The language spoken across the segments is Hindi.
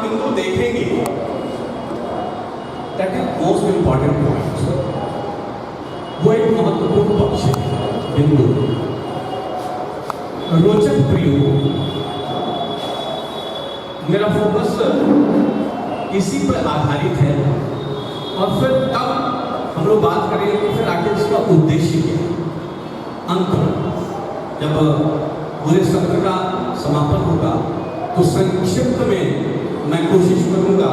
बिंदु देखेंगे, that is most important point. वो एक महत्वपूर्ण पक्ष है, बिंदु रोचक प्रयोग। मेरा फोकस इसी पर आधारित है और फिर तब हम लोग बात करेंगे कि फिर आखिर इसका उद्देश्य क्या है। अंत जब पूरे सत्र का समापन होगा तो संक्षिप्त में मैं कोशिश करूंगा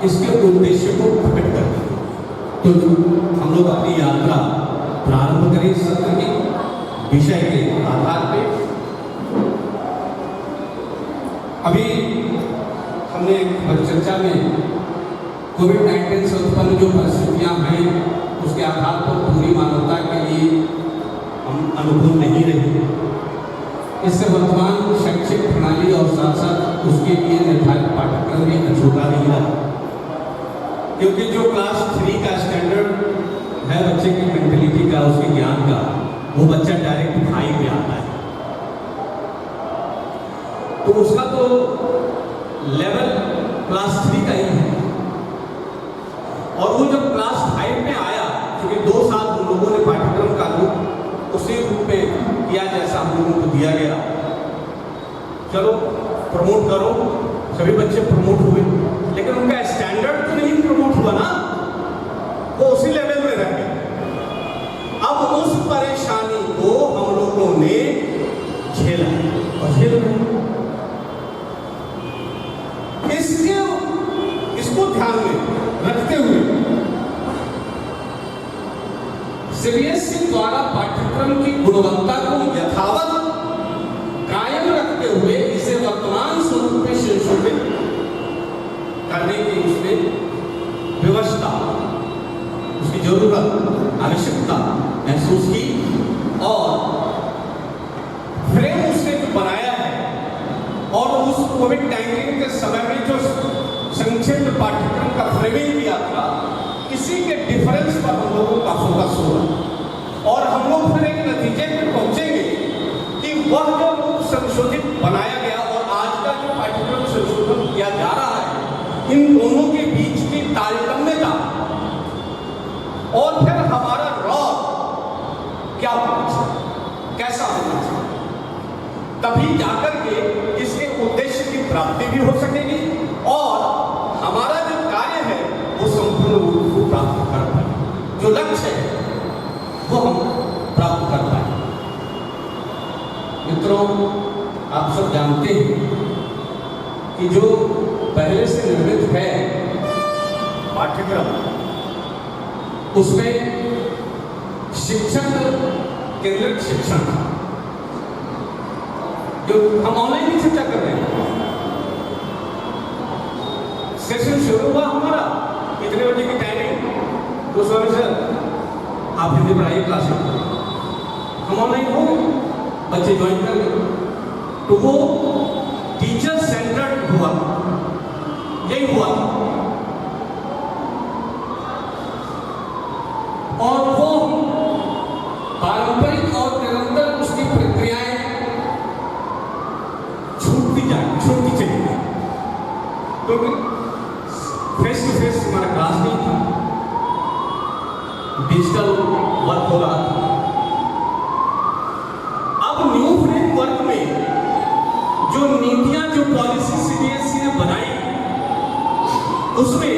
इसके उद्देश्य को प्रकट करने की। तो हम लोग अपनी यात्रा प्रारंभ करें इस सत्र के विषय के आधार पे। अभी हमने चर्चा में कोविड-19 से उत्पन्न जो परिस्थितियां हैं उसके आधार पर पूरी मानवता के लिए हम अनुकूल नहीं रहे। इससे वर्तमान शैक्षिक प्रणाली और साथ साथ उसके लिए निर्धारित पाठ्यक्रम भी अछूता नहीं रहा, क्योंकि जो क्लास 3 का स्टैंडर्ड है बच्चे की मेंटलिटी का, उसके ज्ञान का, वो बच्चा डायरेक्ट 5 में आता है। तो उसका तो लेवल क्लास 3 का ही है। और वो जब क्लास 5 में आया, क्योंकि 2 साल हम लोगों ने पाठ्यक्रम का रूप उसी रूप में किया जैसा हम लोगों को दिया गया। चलो प्रमोट करो, सभी बच्चे प्रमोट हुए, लेकिन उनका स्टैंडर्ड तो नहीं प्रमोट हुआ ना, वो उसी लेवल में रह गए। अब उस परेशानी को हम लोगों ने झेला और झेल रहे। इसको ध्यान में रखते हुए सीबीएसई द्वारा पाठ्यक्रम की गुणवत्ता को यथावत कायम रखते हुए इसे वर्तमान स्वरूप में संशोधित करने की उसमें व्यवस्था, उसकी जरूरत, आवश्यकता महसूस की और फ्रेम उसने जो बनाया है और उस कोविड-19 के समय में जो संक्षिप्त पाठ्यक्रम का फ्रेमिंग किया था, इसी के डिफरेंस पर हम लोगों का फोकस होगा और हम लोग फिर एक नतीजे पर पहुंचेंगे कि वह जो रूप संशोधित बनाया गया और आज का जो पाठ्यक्रम संशोधन किया जा रहा है, इन दोनों के बीच की तारतम्यता और फिर हमारा रॉ क्या होना चाहिए, कैसा होना चाहिए, तभी जाकर के इसके उद्देश्य की प्राप्ति भी हो सकेगी और हमारा जो कार्य है वो संपूर्ण रूप को प्राप्त कर पाए, जो लक्ष्य है वो हम प्राप्त कर पाए। मित्रों, आप सब जानते हैं कि जो पहले से निर्मित है पाठ्यक्रम, उसमें शिक्षक केंद्रित शिक्षण, जो हम ऑनलाइन ही चर्चा कर रहे हैं। सेशन शुरू हुआ हमारा इतने बजे की टाइमिंग, तो सर आप हिंदी पढ़ाइए क्लास में, हम ऑनलाइन हो गए, बच्चे ज्वाइन कर गए। तो वो टीचर सेंटर्ड हुआ, यही हुआ और वो पारंपरिक और निरंतर उसकी प्रक्रियाएं छूटती चली गई, क्योंकि फेस टू फेस हमारा क्लास नहीं था, डिजिटल वर्क हो रहा था। अब न्यू फ्रेमवर्क में जो नीतियां, जो पॉलिसी सीबीएसई ने बनाई, उसमें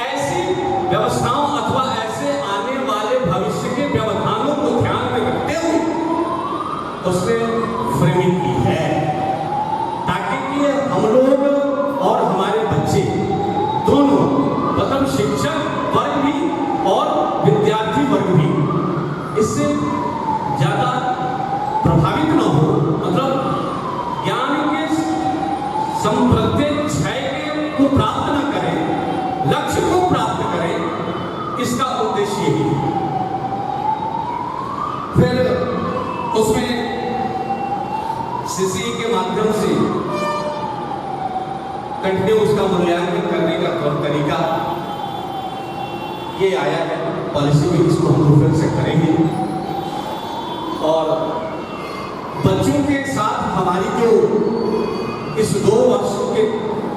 ऐसी व्यवस्थाओं अथवा ऐसे आने वाले भविष्य के व्यवधानों को ध्यान में रखते हुए उसने फ्रेमिंग की है, ताकि कि हम लोग और हमारे बच्चे दोनों, मतलब शिक्षक वर्ग भी और विद्यार्थी वर्ग भी इससे ज्यादा प्रभावित न हो, मतलब ज्ञान के संप्रत्यय क्षय को प्राप्त न करें, लक्ष्य को प्राप्त करें, इसका उद्देश्य ही। फिर उसमें सीसीई के माध्यम से कंटिन्यू उसका मूल्यांकन करने का तौर तरीका ये आया है, पॉलिसी में इसको हम लोग फिर से करेंगे। और बच्चों के साथ हमारी जो इस 2 वर्षों के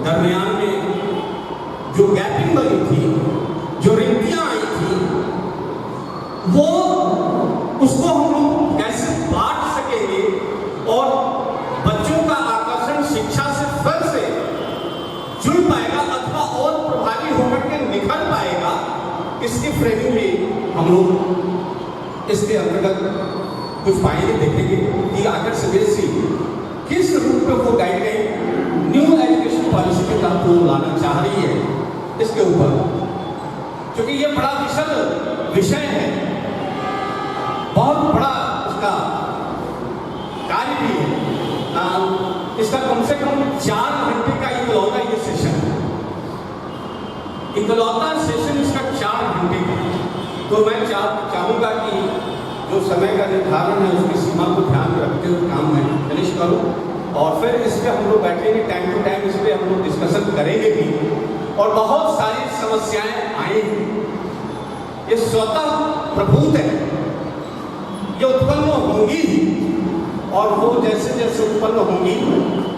दरमियान में जो गैपिंग बनी थी, जो रिक्तियां आई थी, वो उसको हम लोग कैसे बांट सकेंगे और बच्चों का आकर्षण शिक्षा से फिर से जुड़ पाएगा अथवा और प्रभावी होकर के निखर पाएगा, इसकी फ्रेमिंग में हम लोग इसके अंतर्गत कुछ पाएंगे, देखेंगे कि आखिर सीबीएसई किस रूप में वो गाइडलाइन न्यू एजुकेशन पॉलिसी के तहत वो लाना चाह रही है इसके ऊपर, क्योंकि ये बड़ा विशद विषय है, बहुत बड़ा उसका कार्य भी है। इसका कम से कम 4 घंटे का इकलौता ये सेशन है, इकलौता सेशन इसका 4 घंटे का। तो मैं चाहूंगा कि जो समय का निर्धारण है उसकी सीमा को ध्यान में रखते हुए काम मैं फिनिश करूं और फिर इस पर हम लोग बैठेंगे, टाइम टू टाइम इस पर हम लोग डिस्कशन करेंगे भी और बहुत सारी समस्याएं आएंगी। ये स्वतः प्रभुत है, ये उत्पन्न होंगी और वो जैसे जैसे उत्पन्न होंगी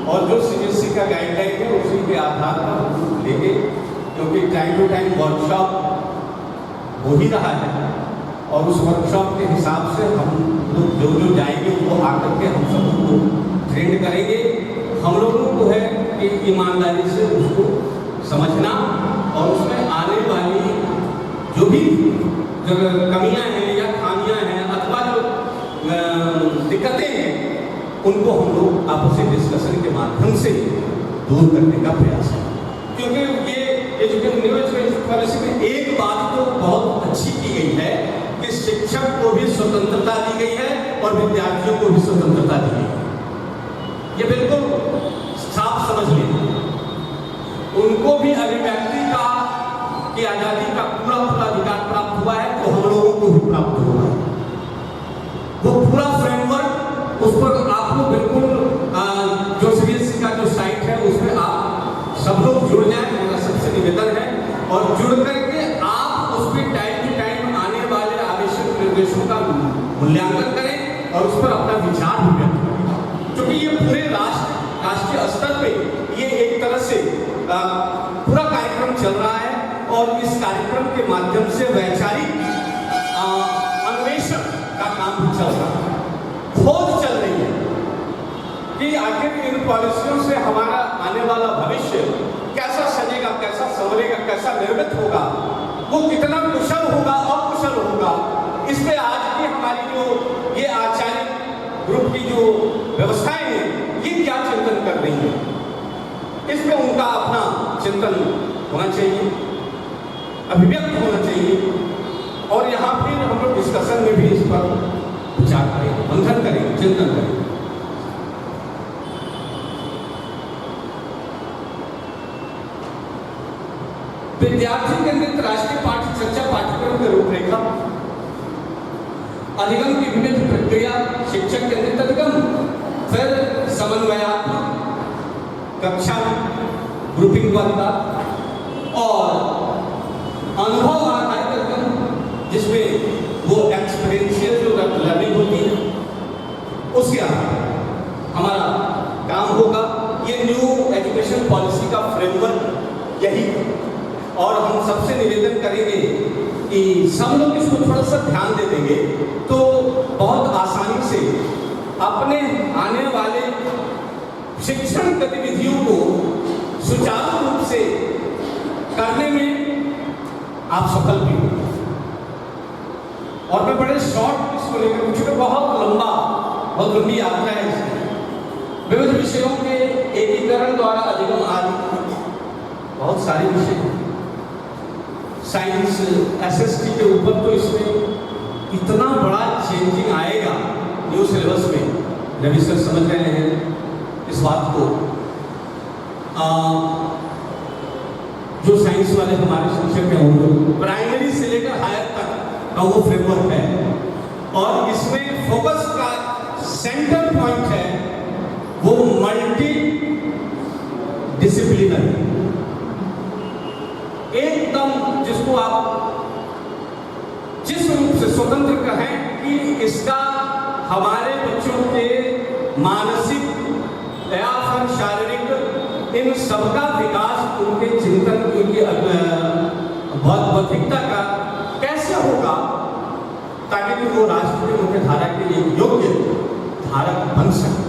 और जो सीबीएसई का गाइडलाइन है उसी के आधार पर लेंगे, क्योंकि टाइम टू टाइम वर्कशॉप हो ही रहा है और उस वर्कशॉप के हिसाब से हम लोग जो जाएंगे वो आकर के हम सबको ट्रेंड करेंगे। हम लोगों को है कि ईमानदारी से उसको समझना और उसमें आने वाली जो भी कमियां हैं या खामियां हैं अथवा जो दिक्कतें हैं उनको हम लोग आपसी डिस्कशन के माध्यम से दूर करने का प्रयास करें, क्योंकि ये न्यू एजुकेशन पॉलिसी में एक बात तो बहुत अच्छी की गई है कि शिक्षक को भी स्वतंत्रता दी गई है और विद्यार्थियों को भी स्वतंत्रता दी गई है। ये बिल्कुल साफ समझ लें, उनको भी अभिव्यक्ति का की आजादी का पूरा अधिकार प्राप्त हुआ है तो हम लोगों को भी प्राप्त हुआ है। वो पूरा फ्रेमवर्क उस पर आपको बिल्कुल जो सीबीएसई का जो साइट है उसमें आप सब लोग जुड़ जाएं, मेरा सबसे निवेदन है, और जुड़ करके आप उस पर टाइम टू टाइम आने वाले आवश्यक निर्देशों का मूल्यांकन करें और उस पर अपना विचार भी व्यक्त करें, क्योंकि ये पूरे राष्ट्रीय स्तर पे ये एक तरह से पूरा कार्यक्रम चल रहा है और इस कार्यक्रम के माध्यम से वैचारिक अन्वेषण का काम भी चल रहा है, खोज चल रही है कि आखिर इन पॉलिसियों से हमारा आने वाला भविष्य कैसा सजेगा, कैसा संवरेगा, कैसा निर्मित होगा, वो कितना कुशल होगा, अकुशल होगा। इस पे आज की हमारी जो ये आचार्य ग्रुप की जो व्यवस्थाएं हैं ये क्या चिंतन कर रही है, इस पे उनका अपना चिंतन होना चाहिए, अभिव्यक्त होना चाहिए और यहाँ फिर हम लोग डिस्कशन में भी इस पर विचार करें, मंथन करें, चिंतन करें। विद्यार्थी केंद्रित राष्ट्रीय पाठ्य चर्चा पाठ्यक्रम की रूपरेखा, अधिगम की विविध प्रक्रिया, शिक्षक केंद्रित अधिगम, फिर समन्वयात्मक कक्षा ग्रुपिंग वाला और अनुभव आधारित अधिगम जिसमें वो एक्सपीरियंशियल जो लर्निंग होती है उसके आधार हमारा काम होगा। ये न्यू एजुकेशन पॉलिसी का फ्रेमवर्क यही है और हम सबसे निवेदन करेंगे कि सब लोग इसको थोड़ा सा ध्यान दे देंगे तो बहुत आसानी से अपने आने वाले शिक्षण गतिविधियों को सुचारू रूप से करने में आप सफल भी हो। और मैं बड़े शॉर्ट इसको लेकर क्योंकि बहुत लंबी यात्रा है इसमें विविध विषयों के एकीकरण द्वारा अधिगम आदि बहुत सारे विषय हैं। साइंस एसएसटी के ऊपर तो इसमें इतना बड़ा चेंजिंग आएगा न्यू सिलेबस में, रवि सर समझ रहे हैं इस बात को। जो साइंस वाले हमारे शिक्षक हैं उनको प्राइमरी से लेकर हायर तक का वो फ्रेमवर्क है और इसमें फोकस का सेंटर पॉइंट है वो मल्टी डिसिप्लिनरी, एकदम जिसको आप जिस रूप से स्वतंत्र कहें कि इसका हमारे बच्चों के मानसिक या फिर शारीरिक इन सबका विकास उनके चिंतन, उनकी बौद्धिकता का कैसे होगा ताकि कि वो राष्ट्र की मुख्य धारा के लिए योग्य धारक बन सके।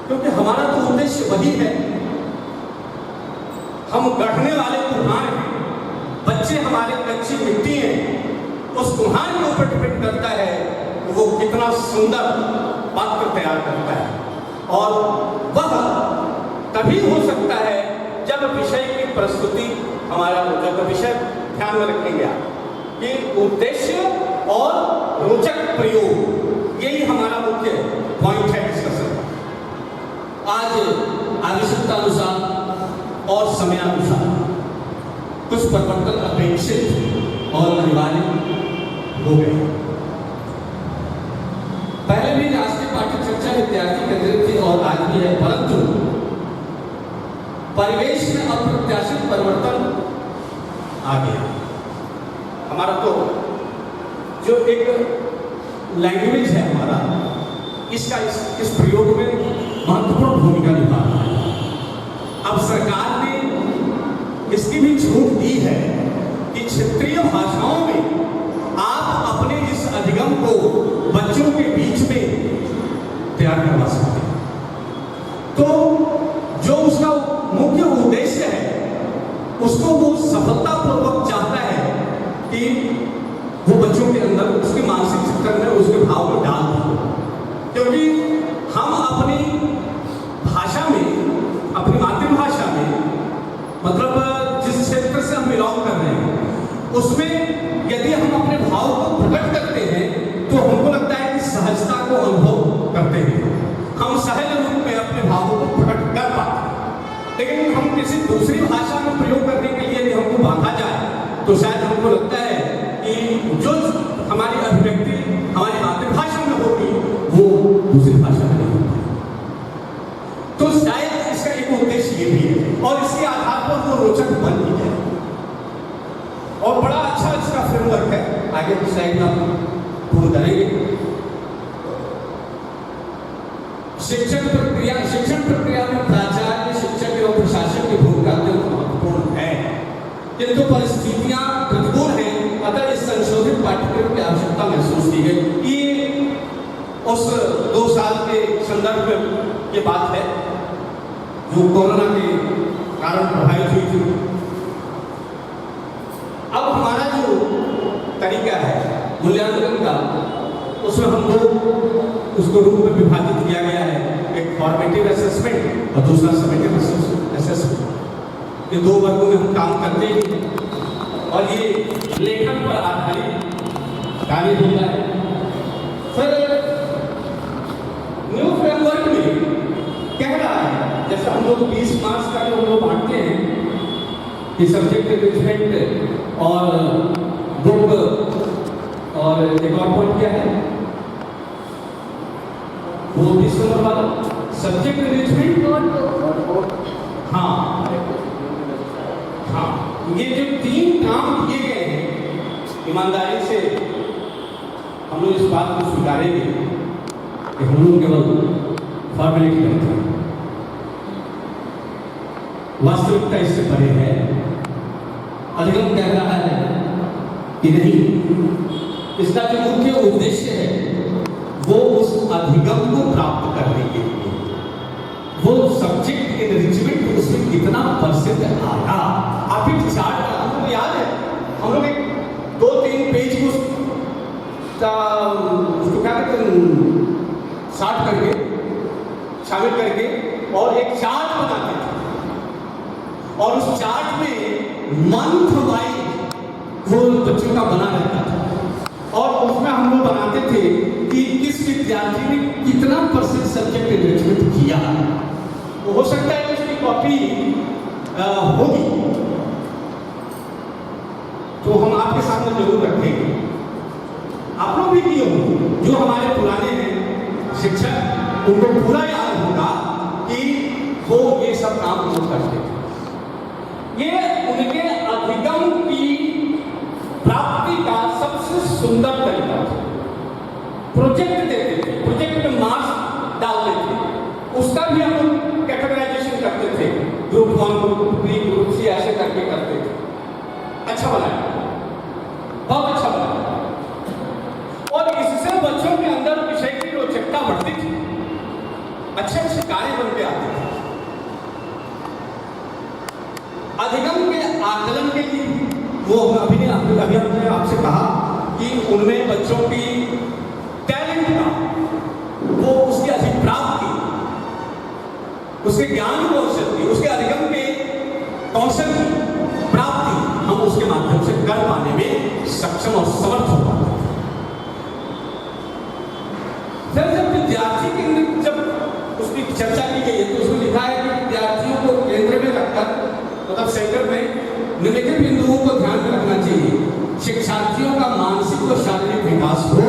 क्योंकि हमारा तो उद्देश्य वही है, हम गढ़ने वाले कुम्हार हैं, बच्चे हमारे कच्ची मिट्टी हैं, उस कुम्हार के ऊपर डिपेंड करता है वो कितना सुंदर पात्र तैयार करता है। और वह तभी हो सकता है जब विषय की प्रस्तुति हमारा रोचक, विषय ध्यान में रखेंगे आप कि उद्देश्य और रोचक प्रयोग, यही हमारा मुख्य पॉइंट है डिस्कशन। आज आवश्यकता अनुसार और समयानुसार कुछ परिवर्तन अपेक्षित और अनिवार्य हो गए। पहले भी राष्ट्रीय पाठ्य चर्चा विद्यार्थी केंद्रित थी और आज भी है, परंतु परिवेश में अप्रत्याशित परिवर्तन आ गया। हमारा तो जो एक लैंग्वेज है हमारा, इसका इस प्रयोग में महत्वपूर्ण भूमिका निभा रहा है। अब सरकार ने इसकी भी छूट दी है कि क्षेत्रीय भाषाओं में आप अपने इस अधिगम को बच्चों के बीच में तैयार करवा सकते हैं। तो जो उसका मुख्य उद्देश्य है उसको वो सफलतापूर्वक चाहता है कि वो बच्चों के अंदर उसके मानसिक चित्रण में उसके भाव को डाल दें। क्योंकि हम अपनी भाषा में, अपनी मातृभाषा में, मतलब जिस क्षेत्र से हम बिलोंग कर रहे हैं उसमें यदि हम अपने भाव को प्रकट करते हैं तो हमको लगता है कि सहजता को अनुभव करते हैं, हम सहज रूप में अपने भावों को प्रकट कर पाते हैं। लेकिन हम किसी दूसरी भाषा में प्रयोग करने के लिए यदि हमको बांधा जाए तो शायद हमको लगता है कि जो हमारी अभिव्यक्ति हमारी मातृभाषा में होगी वो दूसरी भाषा में नहीं होगी। तो शायद इसका एक उद्देश्य ये भी है और इसके आधार पर वो रोचक बन भी है और बड़ा अच्छा इसका फ्रेमवर्क है। आगे की स्लाइड में हम पूर्ण करेंगे। शिक्षण प्रक्रिया में प्राचार्य, शिक्षक एवं प्रशासन की भूमिका अत्यंत महत्वपूर्ण है, किंतु परिस्थितियां प्रतिकूल हैं, अतः इस संशोधित पाठ्यक्रम की आवश्यकता महसूस की गई। ये उस 2 साल के संदर्भ की बात है जो कोरोना के कारण प्रभावित हुई थी। अब हमारा जो तरीका है मूल्यांकन का, उसमें हम लोग उसको रूप में विभाजित किया गया है, एक फॉर्मेटिव असेसमेंट और दूसरा समेटिव असेसमेंट। ये 2 वर्गों में हम काम करते हैं और ये लेखन पर आधारित कार्य होता है। फिर न्यू फ्रेमवर्क में कह रहा है, जैसे हम लोग 20 मार्क्स का जो हम लोग बांटते हैं कि सब्जेक्ट एंगेजमेंट और बुक, और एक और पॉइंट क्या है वो 20 नंबर वाला सब्जेक्ट एंगेजमेंट। हाँ, ये जो 3 काम किए गए हैं, ईमानदारी से हम लोग इस बात को स्वीकारेंगे कि हम लोग केवल फॉर्मेलिटी करते हैं, वास्तविकता इससे परे है। अधिगम कह रहा है कि नहीं, इसका जो मुख्य उद्देश्य है वो उस अधिगम को प्राप्त करने के लिए वो सब्जेक्ट एनरिचमेंट उसमें कितना परसेंट आया। आप एक चार्ट, हमको याद है हम लोग एक 2-3 पेज को उसको क्या कहते हैं, शार्ट करके शामिल करके और एक चार्ट बनाते थे और उस चार्ट में मंथ वाइज वो बच्चों का बना रहता था और उसमें हम लोग बनाते थे कि किस विद्यार्थी ने कितना परसेंट सब्जेक्ट एनरिचमेंट किया। वो हो सकता है उसकी कॉपी होगी तो हम आपके सामने जरूर रखेंगे। आप लोग भी किए होंगे, जो हमारे पुराने हैं शिक्षक, उनको पूरा याद होगा कि वो ये सब काम लोग करते थे। ये उनके अधिगम की प्राप्ति का सबसे सुंदर तरीका था। प्रोजेक्ट देते थे, प्रोजेक्ट में मार्क्स डालते थे, उसका भी हम लोग कैटेगराइजेशन करते थे ग्रुप 1, की वो अभी हमने आपसे कहा कि उनमें बच्चों की टैलेंट का वो उसकी अधिप्राप्ति, उसके ज्ञान कौशल की, उसके अधिगम के कौशल की प्राप्ति हम उसके माध्यम से कर पाने में सक्षम और समर्थ हो पाते हैं। फिर जब विद्यार्थी की जब उसकी चर्चा की गई है तो उसमें लिखा है कि विद्यार्थियों को केंद्र में रखकर, मतलब सेंटर में निम्नलिखित बिंदुओं को ध्यान में रखना चाहिए। शिक्षार्थियों का मानसिक व शारीरिक विकास हो,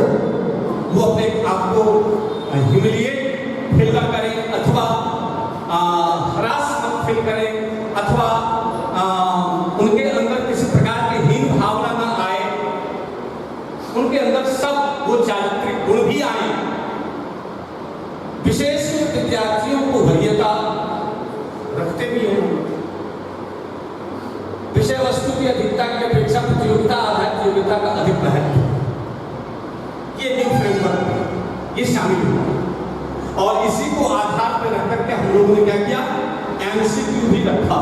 वो अपने आप को ह्यूमिलिएट फील ना करें अथवा हरास मत फील करें अथवा उनके अंदर किसी प्रकार की हीन भावना ना आए, उनके अंदर सब वो चारित्रिक गुण भी आए। विशेष विद्यार्थियों को वरीयता रखते भी हैं, विषय वस्तु की अधिकता की अपेक्षा प्रतियोगिता आधारित योग्यता का अधिक महत्व, ये न्यू फ्रेमवर्क ये शामिल हुआ। और इसी को आधार पर रख करके हम लोगों ने क्या किया, एमसीक्यू भी रखा।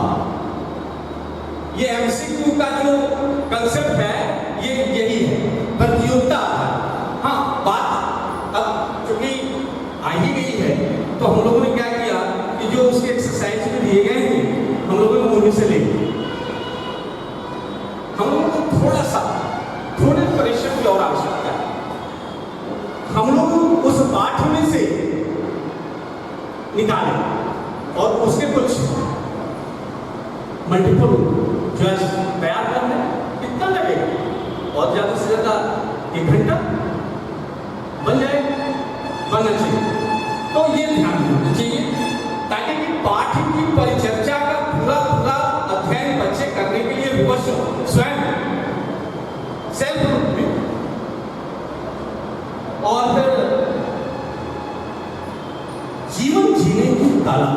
ये एमसीक्यू का जो कंसेप्ट है ये यही है, प्रतियोगिता आधारित। हाँ, बात अब चूंकि आ ही गई है तो हम लोगों ने क्या किया कि जो उसके एक्सरसाइज में दिए गए हैं हम लोगों ने उन्हीं से ले, हम लोगों को थोड़े परिश्रम की और आवश्यकता है। हम लोग उस पाठ में से निकालें और उसके कुछ मल्टीपल चॉइस तैयार करने, कितना लगेगा, और ज्यादा से ज्यादा 1 घंटा बनना चाहिए। तो ये ध्यान रखना चाहिए ताकि पाठ की परिचर्चा का पूरा अध्ययन बच्चे करने के लिए विवश हो, स्वयं सेल्फ रूप में। और फिर जीवन जीने की कला,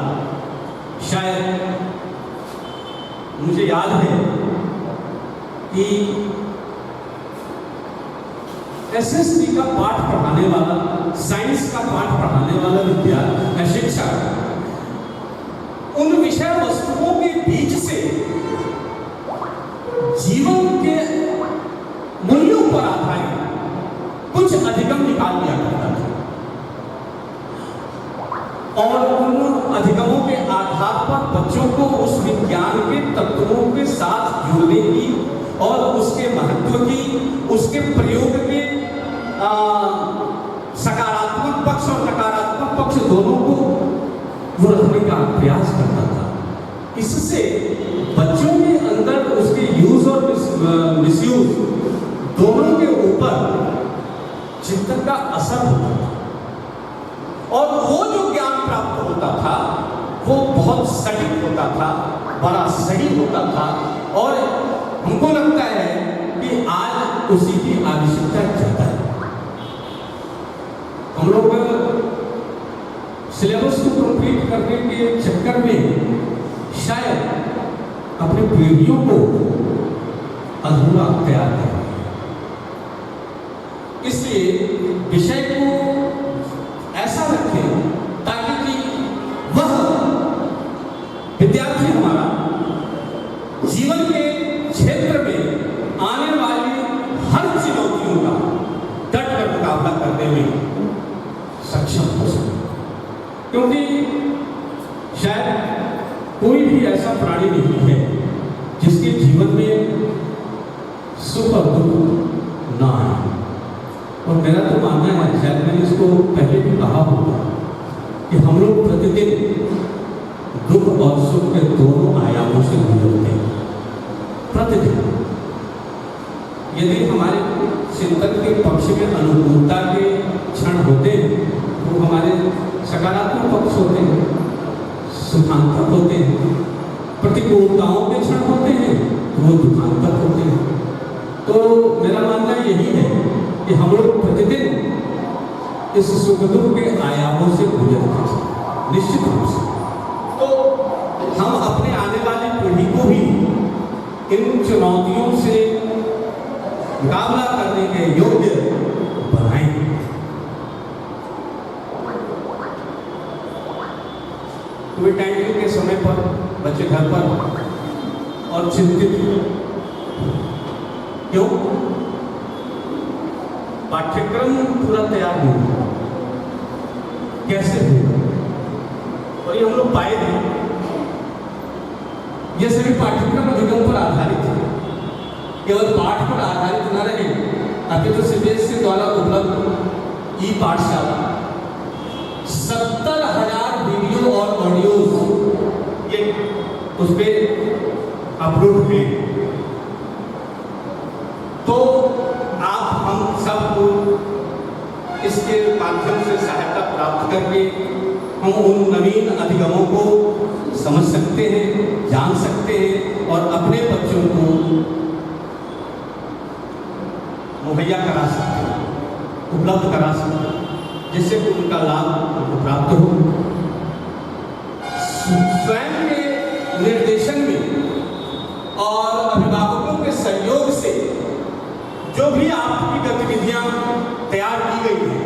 शायद मुझे याद है कि एसएसटी का पाठ पढ़ाने वाला, साइंस का पाठ पढ़ाने वाला विद्यार्थी शिक्षक उन विषय वस्तुओं के बीच से जीवन के मूल्यों पर आधारित कुछ अधिगम निकाल लिया करता था और उन अधिगमों के आधार पर बच्चों को उस विज्ञान के तत्वों के साथ जुड़ने की और उसके महत्व की, उसके प्रयोग के सकारात्मक पक्ष और नकारात्मक पक्ष दोनों को वो रखने का प्रयास करता था। इससे बच्चों के अंदर उसके यूज और मिसयूज दोनों के ऊपर चिंतन का असर होता था और वो जो ज्ञान प्राप्त होता था वो बहुत सटीक होता था, बड़ा सही होता था। और हमको लगता है कि आज उसी की आवश्यकता ज्यादा है। हम लोग सिलेबस को कंप्लीट करने के चक्कर में शायद अपनी पीढ़ियों को अधूरा तैयार कर, इसलिए विषय को ऐसा रखें ताकि कि वह विद्यार्थी हमारा जीवन के क्षेत्र में आने वाली हर चुनौतियों का डट कर मुकाबला करने में सक्षम हो सके। क्योंकि शायद कोई भी ऐसा प्राणी नहीं है जिसके जीवन में सुख और दुख ना आए। और मेरा तो मानना है, शायद मैंने इसको पहले भी कहा होगा, कि हम लोग प्रतिदिन दुख और सुख के दोनों आयामों से गुजरते हैं प्रतिदिन। यदि हमारे चिंतन के पक्ष में अनुकूलता के क्षण होते हैं तो हमारे सकारात्मक पक्ष होते हैं, सुखांतक होते हैं। प्रतिकूलताओं के क्षण होते हैं तो वो दुखांतक होते हैं। तो मेरा मानना यही है कि हम लोग प्रतिदिन इस सुख दुख के आयामों से गुजरते हैं निश्चित रूप से। तो हम अपने आने वाली पीढ़ी को भी इन चुनौतियों से मुकाबला करने के योग्य बनाएं। कोविड-19 के समय पर बच्चे घर पर और चिंतित क्यों? पाठ्यक्रम पूरा तैयार नहीं हुआ। कैसे हुआ? और ये हम लोग पाए थे, ये सभी पाठ्यक्रम अधिगम पर आधारित है, केवल पाठ पर आधारित न रहे। अभी तो सीबीएसई द्वारा उपलब्ध ई पाठशाला 70,000 वीडियो और ऑडियोज ये उस पर अपलोड हुए। तो आप हम सबको इसके माध्यम से सहायता प्राप्त करके हम उन नवीन अधिगमों को समझ सकते हैं, जान सकते हैं और अपने बच्चों को मुहैया करा सकते हैं, उपलब्ध करा सकते हैं, जिससे कि उनका लाभ उनको प्राप्त हो। स्वयं के निर्देशन में और अभिभावकों के सहयोग से जो भी आपकी गतिविधियां तैयार की गई हैं,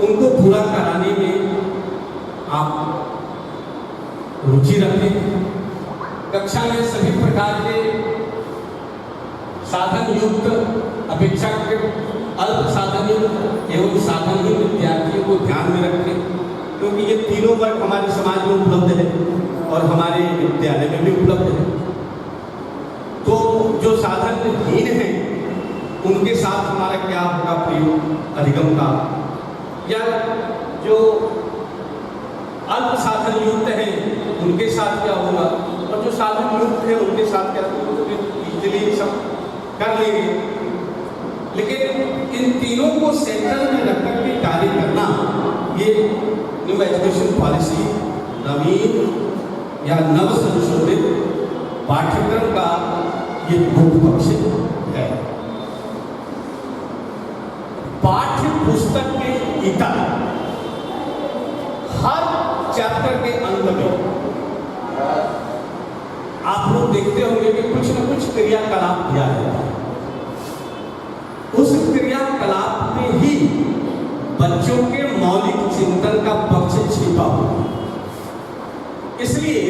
उनको पूरा कराने में आप रुचि रखें। कक्षा में सभी प्रकार के साधन युक्त, अपेक्षाकृत अल्प साधन युक्त एवं साधनहीन विद्यार्थियों को ध्यान में रखें, क्योंकि ये तीनों वर्ग हमारे समाज में उपलब्ध है और हमारे विद्यालय में भी उपलब्ध है। तो जो साधनहीन हैं उनके साथ हमारा क्या होगा प्रयोग अधिगम का, या जो अल्प साधन युक्त हैं उनके साथ क्या होगा, और जो साधन युक्त है उनके साथ क्या होगा, इजीली सब कर लेंगे। लेकिन इन तीनों को सेंटर में रखकर के कार्य करना, ये न्यू एजुकेशन पॉलिसी नवीन या नव संशोधित पाठ्यक्रम का ये मुख्य पक्ष है। पाठ्य पुस्तक के इतर हर चैप्टर के अंत में आप लोग देखते होंगे कि कुछ न कुछ क्रियाकलाप दिया जाता है। उस क्रियाकलाप में ही बच्चों के मौलिक चिंतन का पक्ष छिपा हुआ है। इसलिए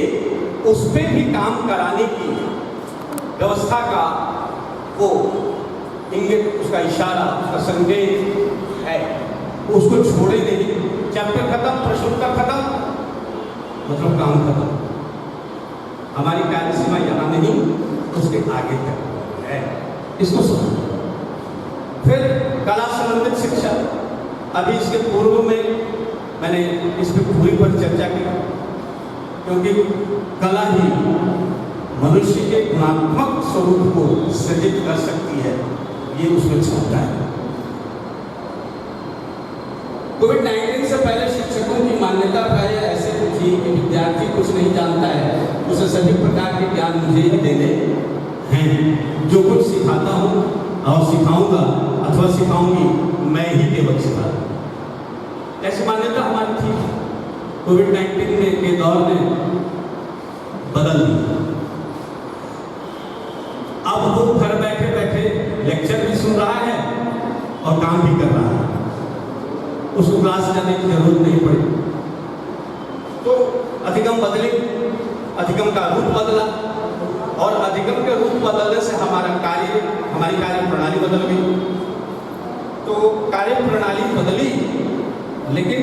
उस पर भी काम कराने की व्यवस्था का वो इंगित, उसका इशारा, उसका संकेत है। उसको छोड़े नहीं, चैप्टर खत्म, प्रश्न उत्तर खत्म, मतलब काम खत्म। हमारी कार्य सीमा यहाँ नहीं, उसके आगे तक है, इसको समझो। फिर कला संबंधित शिक्षा, अभी इसके पूर्व में मैंने इस पर पूरी पर चर्चा की, क्योंकि कला ही मनुष्य के गुणात्मक स्वरूप को सृजित कर सकती है, ये उसमें क्षमता है। कोविड-19 से पहले शिक्षकों की मान्यता प्राय ऐसे थी कि विद्यार्थी कुछ नहीं जानता है, उसे सभी प्रकार के ज्ञान मुझे ही देने हैं। जो कुछ सिखाता हूँ और सिखाऊंगा अथवा सिखाऊंगी, मैं ही केवल सिखाऊंगा। ऐसी मान्यता हमारी थी। कोविड-19 के दौर में बदल दी। अब वो घर बैठे बैठे लेक्चर भी सुन रहा है और काम भी कर रहा है, उसको क्लास जाने की जरूरत नहीं पड़ी। तो अधिगम बदले, अधिगम का रूप बदला, और अधिगम के रूप बदलने से हमारी कार्य प्रणाली बदल गई। तो कार्य प्रणाली बदली, लेकिन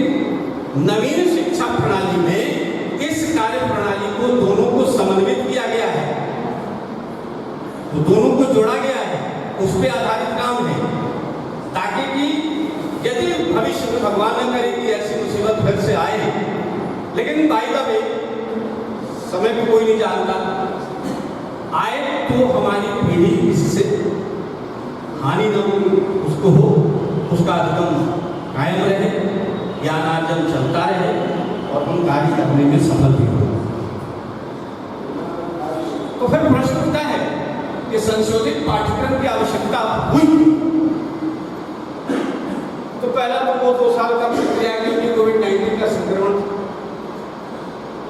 नवीन शिक्षा प्रणाली में इस कार्य प्रणाली को दोनों को समन्वित किया गया है, तो दोनों को जोड़ा गया है, उस पर आधारित काम है, ताकि कि यदि भविष्य में भगवान न करे कि ऐसी मुसीबत फिर से आए, लेकिन बाय द वे समय भी कोई नहीं जानता, आए तो हमारी पीढ़ी इससे हानि न उसको हो, उसका अधिगम कायम रहे, ज्ञानार्जन चलता रहे और हम कार्य करने में सफल भी हो। तो फिर प्रश्न उठता है कि संशोधित पाठ्यक्रम की आवश्यकता हुई। तो पहला तो वो 2 साल का प्रक्रिया, क्योंकि कोविड-19 का संक्रमण,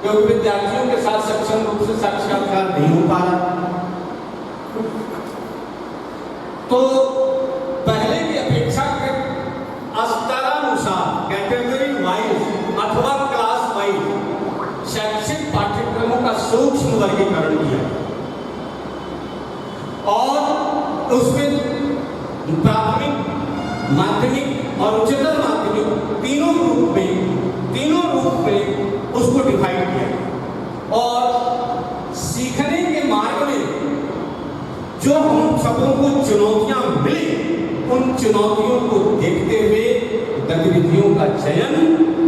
क्योंकि विद्यार्थियों के साथ सक्षम रूप से साक्षात्कार नहीं हो पा रहा, तो पहले की अपेक्षा स्तरानुसार कैटेगरी वाइज अथवा क्लास वाइज शैक्षिक पाठ्यक्रमों का सूक्ष्म वर्गीकरण किया और जो हम सबों को चुनौतियां मिली, उन चुनौतियों को देखते हुए गतिविधियों का चयन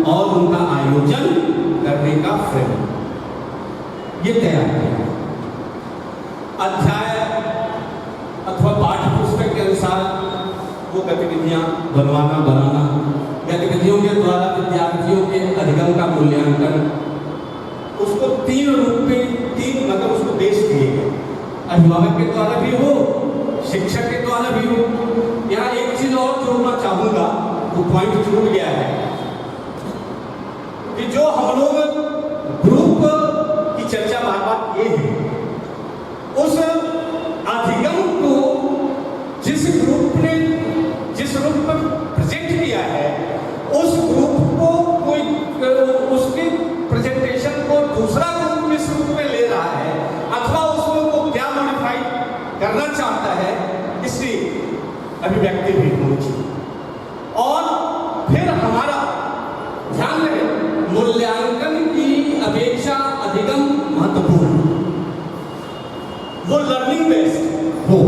और उनका आयोजन करने का फ्रेम ये तैयार किया। अध्याय अथवा पाठ्य पुस्तक के अनुसार वो गतिविधियां बनाना, गतिविधियों के द्वारा विद्यार्थियों के अधिगम का मूल्यांकन, उसको 3 रूप में 3 मतलब उसको देश दिए गए, अभिभावक के द्वारा भी हो, शिक्षक के द्वारा भी हो। यहाँ एक चीज और जोड़ना चाहूंगा, वो पॉइंट छूट गया है कि जो हम लोग ग्रुप की चर्चा बार बार किए हैं, उस अधिगम को जिस ग्रुप ने जिस रूप में प्रेजेंट किया है, उस ग्रुप को कोई उसके प्रेजेंटेशन को दूसरा ग्रुप इस रूप में ले रहा है अथवा उसमें वो क्या मॉडिफाई करना चाहता है, इसकी अभिव्यक्ति भी होनी चाहिए। और फिर हमारा ध्यान रहे, मूल्यांकन की अपेक्षा अधिगम महत्वपूर्ण, वो लर्निंग बेस्ड हो।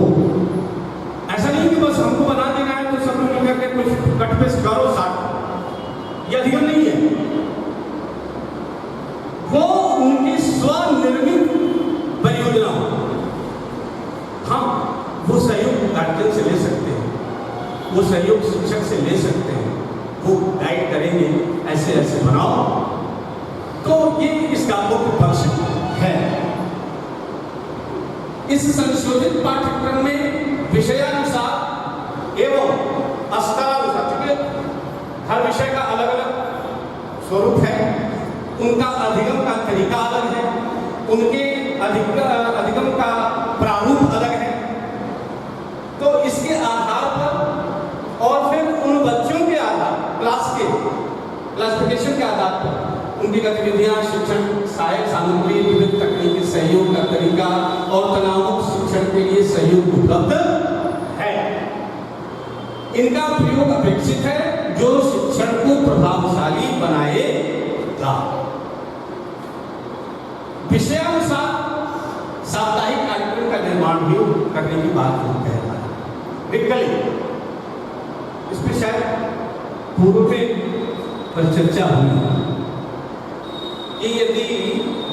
ऐसा नहीं कि बस हमको बना देना है तो सब लोग मिलकर के कुछ कट पेस्ट करो साथ, ये अधिगम नहीं है। वो उनकी स्वनिर्मित परियोजना हो, हम वो सहयोग गार्जियन से ले सकते हैं, वो सहयोग शिक्षक से ले सकते हैं, वो गाइड करेंगे ऐसे ऐसे बनाओ, तो ये इसका मुख्य पक्ष है। इस संशोधित पाठ्यक्रम में विषयानुसार एवं स्तरानुसार, क्योंकि हर विषय का अलग अलग स्वरूप है, उनका अधिगम का तरीका अलग है, उनके अधिगम का प्रारूप अलग है, तो इसके आधार पर और फिर उन बच्चों के आधार क्लासिफिकेशन के आधार पर उनकी गतिविधियां, शिक्षण सहायक सामग्री, विविध तकनीकी सहयोग का तरीका और तनावमुक्त शिक्षण के लिए सहयोग उपलब्ध है। इनका प्रयोग अपेक्षित है जो शिक्षण को प्रभावशाली बनाएगा। विषयानुसार साप्ताहिक कार्यक्रम का निर्माण भी करने की बात हम कह रहे हैं। विकल्प इसमें शायद पूर्व में परिचर्चा हुई कि यदि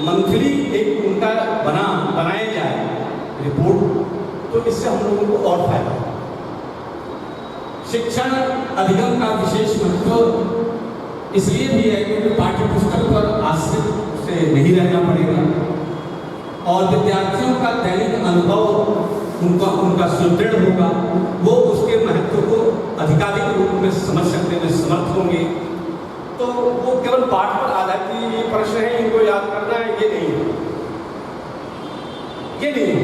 मंथली एक उनका बनाया जाए रिपोर्ट, तो इससे हम लोगों को और फायदा है। शिक्षण अधिगम का विशेष महत्व इसलिए भी है क्योंकि पाठ्य पुस्तक पर आश्रित से नहीं रहना पड़ेगा और विद्यार्थियों का दैनिक अनुभव उनका सुदृढ़ होगा, वो उसके महत्व को अधिकाधिक रूप में समझ सकने में समर्थ होंगे। तो वो केवल पाठ पर आधारित ये प्रश्न है, इनको याद करना है, ये नहीं है, ये नहीं है।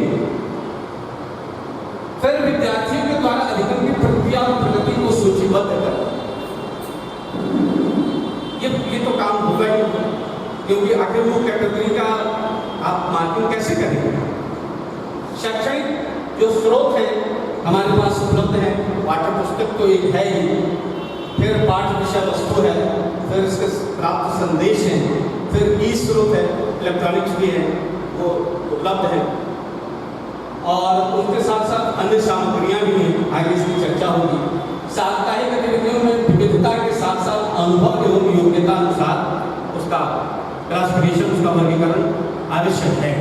फिर विद्यार्थियों के द्वारा अधिगम की प्रक्रिया और प्रगति को सूचीबद्ध करना, ये तो काम होगा ही, क्योंकि आखिर वो कैटेगरी का आप मार्किंग कैसे करेंगे। शैक्षणिक जो स्रोत है हमारे पास उपलब्ध है, पाठ्य पुस्तक तो एक है ही, फिर पाठ्य विषय वस्तु है, फिर इसके प्राप्त संदेश है, फिर ई स्रोत है, इलेक्ट्रॉनिक्स भी है, वो उपलब्ध है, और उसके साथ साथ अन्य सामग्रियां भी हैं, आगे इसकी चर्चा होगी। साप्ताहिक गतिविधियों में विविधता के साथ साथ अनुभव एवं योग्यता अनुसार उसका क्लासिफिकेशन, उसका वर्गीकरण आवश्यक है।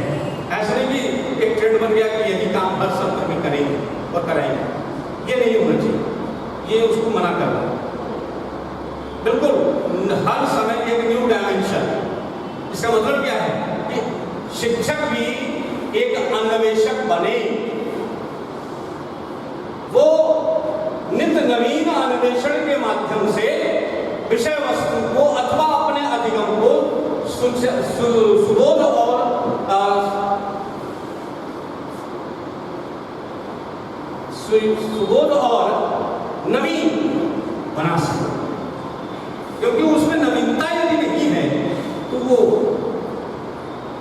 ऐसा नहीं कि एक ट्रेंड बन गया कि यही काम हर सत्र में करेंगे और कराएंगे, ये नहीं होना चाहिए, ये उसको मना कर रहा है। बिल्कुल हर समय एक न्यू डायमेंशन, इसका मतलब क्या है कि शिक्षक भी एक अन्वेषक बने, वो नित्य नवीन अन्वेषण के माध्यम से विषय वस्तु को अथवा अपने अधिगम को सुबोध और सुबोध और नवीन बना सकते, क्योंकि उसमें नवीनता यदि नहीं है तो वो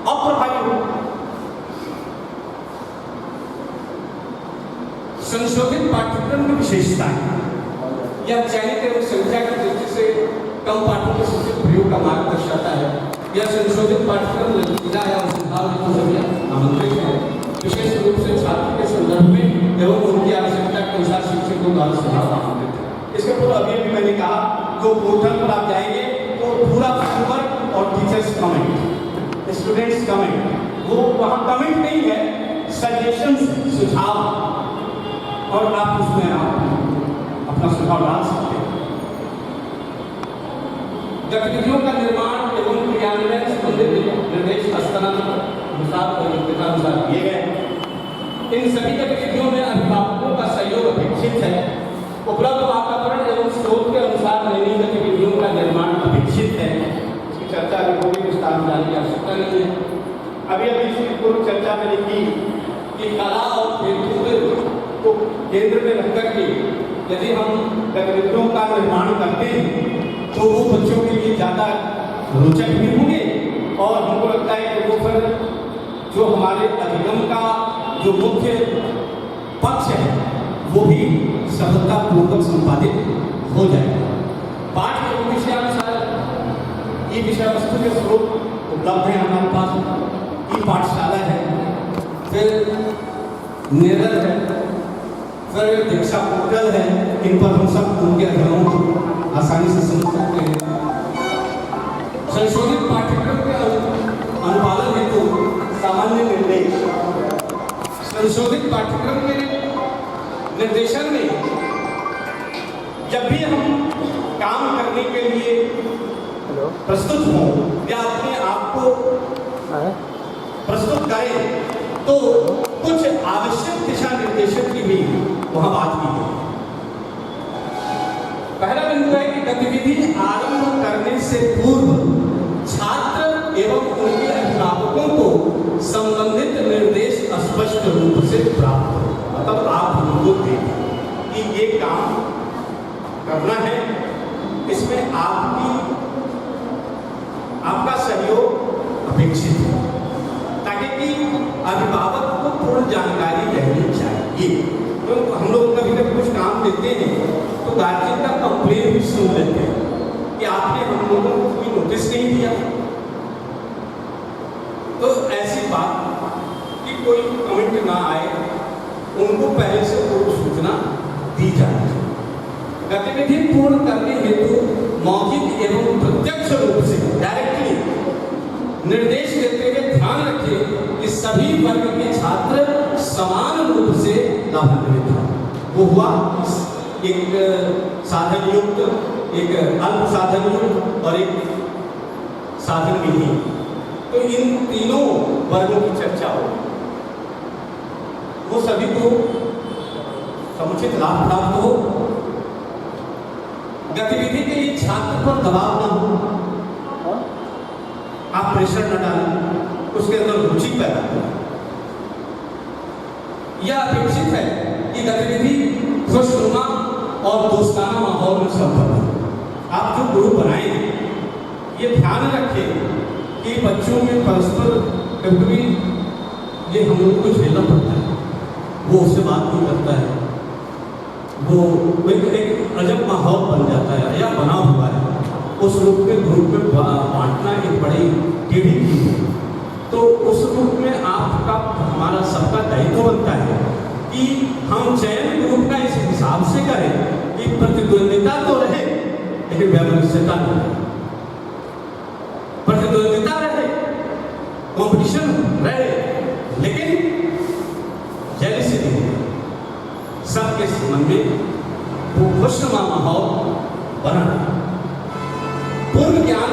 अप्रभावी हो। संशोधित पाठ्यक्रम की विशेषताएं या चयनित एवं संख्या की दृष्टि से कम पाठों के सूचित प्रयोग का मार्ग दर्शाता है। यह संशोधित पाठ्यक्रम लचीला या सुधार हेतु आमंत्रित है, विशेष रूप से छात्र के संदर्भ जो पोर्टल पर आप जाएंगे तो पूरा होमवर्क और टीचर्स कमेंट, स्टूडेंट्स कमेंट, वो वहाँ कमेंट नहीं है, सजेशंस, सुझाव, और आप उसमें आप अपना सुझाव डाल सकते हैं। गतिविधियों का निर्माण एवं क्रियान्वयन संबंधित निर्देश अनुसार दिए गए। इन सभी गतिविधियों में अभिभावकों का सहयोग अपेक्षित है। उपलब्ध वातावरण एवं स्रोत के अनुसार नई गतिविधियों का निर्माण अपेक्षित है। इसकी चर्चा अभी विस्तार में जाने की आवश्यकता नहीं है। अभी इसकी पूर्व चर्चा में लिखी कि कला और खेलकूद को केंद्र में रख करके यदि हम गतिविधियों का निर्माण करते हैं तो वो बच्चों के लिए ज़्यादा रोचक भी होंगे, और हमको लगता है कि वो फिर जो हमारे अधिगम का जो मुख्य पक्ष है वो भी सफलतापूर्वक संपादित हो जाएगा। पाठ के विषयानुसार ये विषय वस्तु के स्रोत उपलब्ध है हमारे पास। ई पाठशाला है, फिर निर्णय है, फिर दीक्षा पोर्टल है। इन पर हम सब उनके अध्ययनों को आसानी से समझ सकते हैं। संशोधित पाठ्यक्रम के अनुपालन हेतु सामान्य निर्देश। संशोधित पाठ्यक्रम के निर्देशन में जब भी हम काम करने के लिए प्रस्तुत हों या अपने आप को प्रस्तुत करें तो कुछ आवश्यक दिशा निर्देशन की भी वहां बात की गई। पहला बिंदु है कि गतिविधि आरंभ करने से पूर्व छात्र एवं उनके अभिभावकों को संबंधित निर्देश स्पष्ट रूप से प्राप्त हो। मतलब आप उनको देखें कि ये काम करना है, इसमें आपका सहयोग अपेक्षित है, ताकि कि अभिभावक को पूर्ण जानकारी रहनी चाहिए। तो हम लोग कभी कभी कुछ काम देते हैं तो गार्जियन का कंप्लेन भी सुन लेते हैं कि आपने हम लोगों को कोई नोटिस नहीं दिया। तो ऐसी बात कि कोई कमेंट ना आए, उनको पहले से पूर्व सूचना दी जाए। गतिविधि पूर्ण करने हेतु मौखिक एवं प्रत्यक्ष रूप से डायरेक्टली निर्देश देते हुए ध्यान रखें कि सभी वर्ग के छात्र समान रूप से लाभान्वित हों। वो हुआ एक साधन युक्त, एक अल्प साधन युक्त और एक साधन विहीन। तो इन तीनों वर्गों की चर्चा हो, वो सभी को समुचित लाभ प्राप्त हो। गतिविधि के लिए छात्र पर दबाव न हो, आप प्रेशर न डालें, उसके अंदर रुचि पैदा करें। यह अपेक्षित है कि गतिविधि खुशनुमा और दोस्ताना माहौल में संपन्न हो। आप जो ग्रुप बनाएं ये ध्यान रखें कि बच्चों में परस्पर कभी ये हम लोग को झेलना पड़ता है, वो उससे बात नहीं करता है, वो एक अजब माहौल बन जाता है या बना हुआ है। उस रूप में ग्रुप में बांटना एक बड़ी टेढ़ी चीज है। तो उस रूप में आपका हमारा सबका दायित्व बनता है कि हम चयन ग्रुप का इस हिसाब से करें कि प्रतिद्वंदिता तो रहे लेकिन वैमनस्यता न रहे, प्रतिद्वंदिता रहे, कंपटीशन रहे, लेकिन जेलसी नहीं रहे। सबके मन में वो खुशनुमा माहौल बना रहे। पूर्व ज्ञान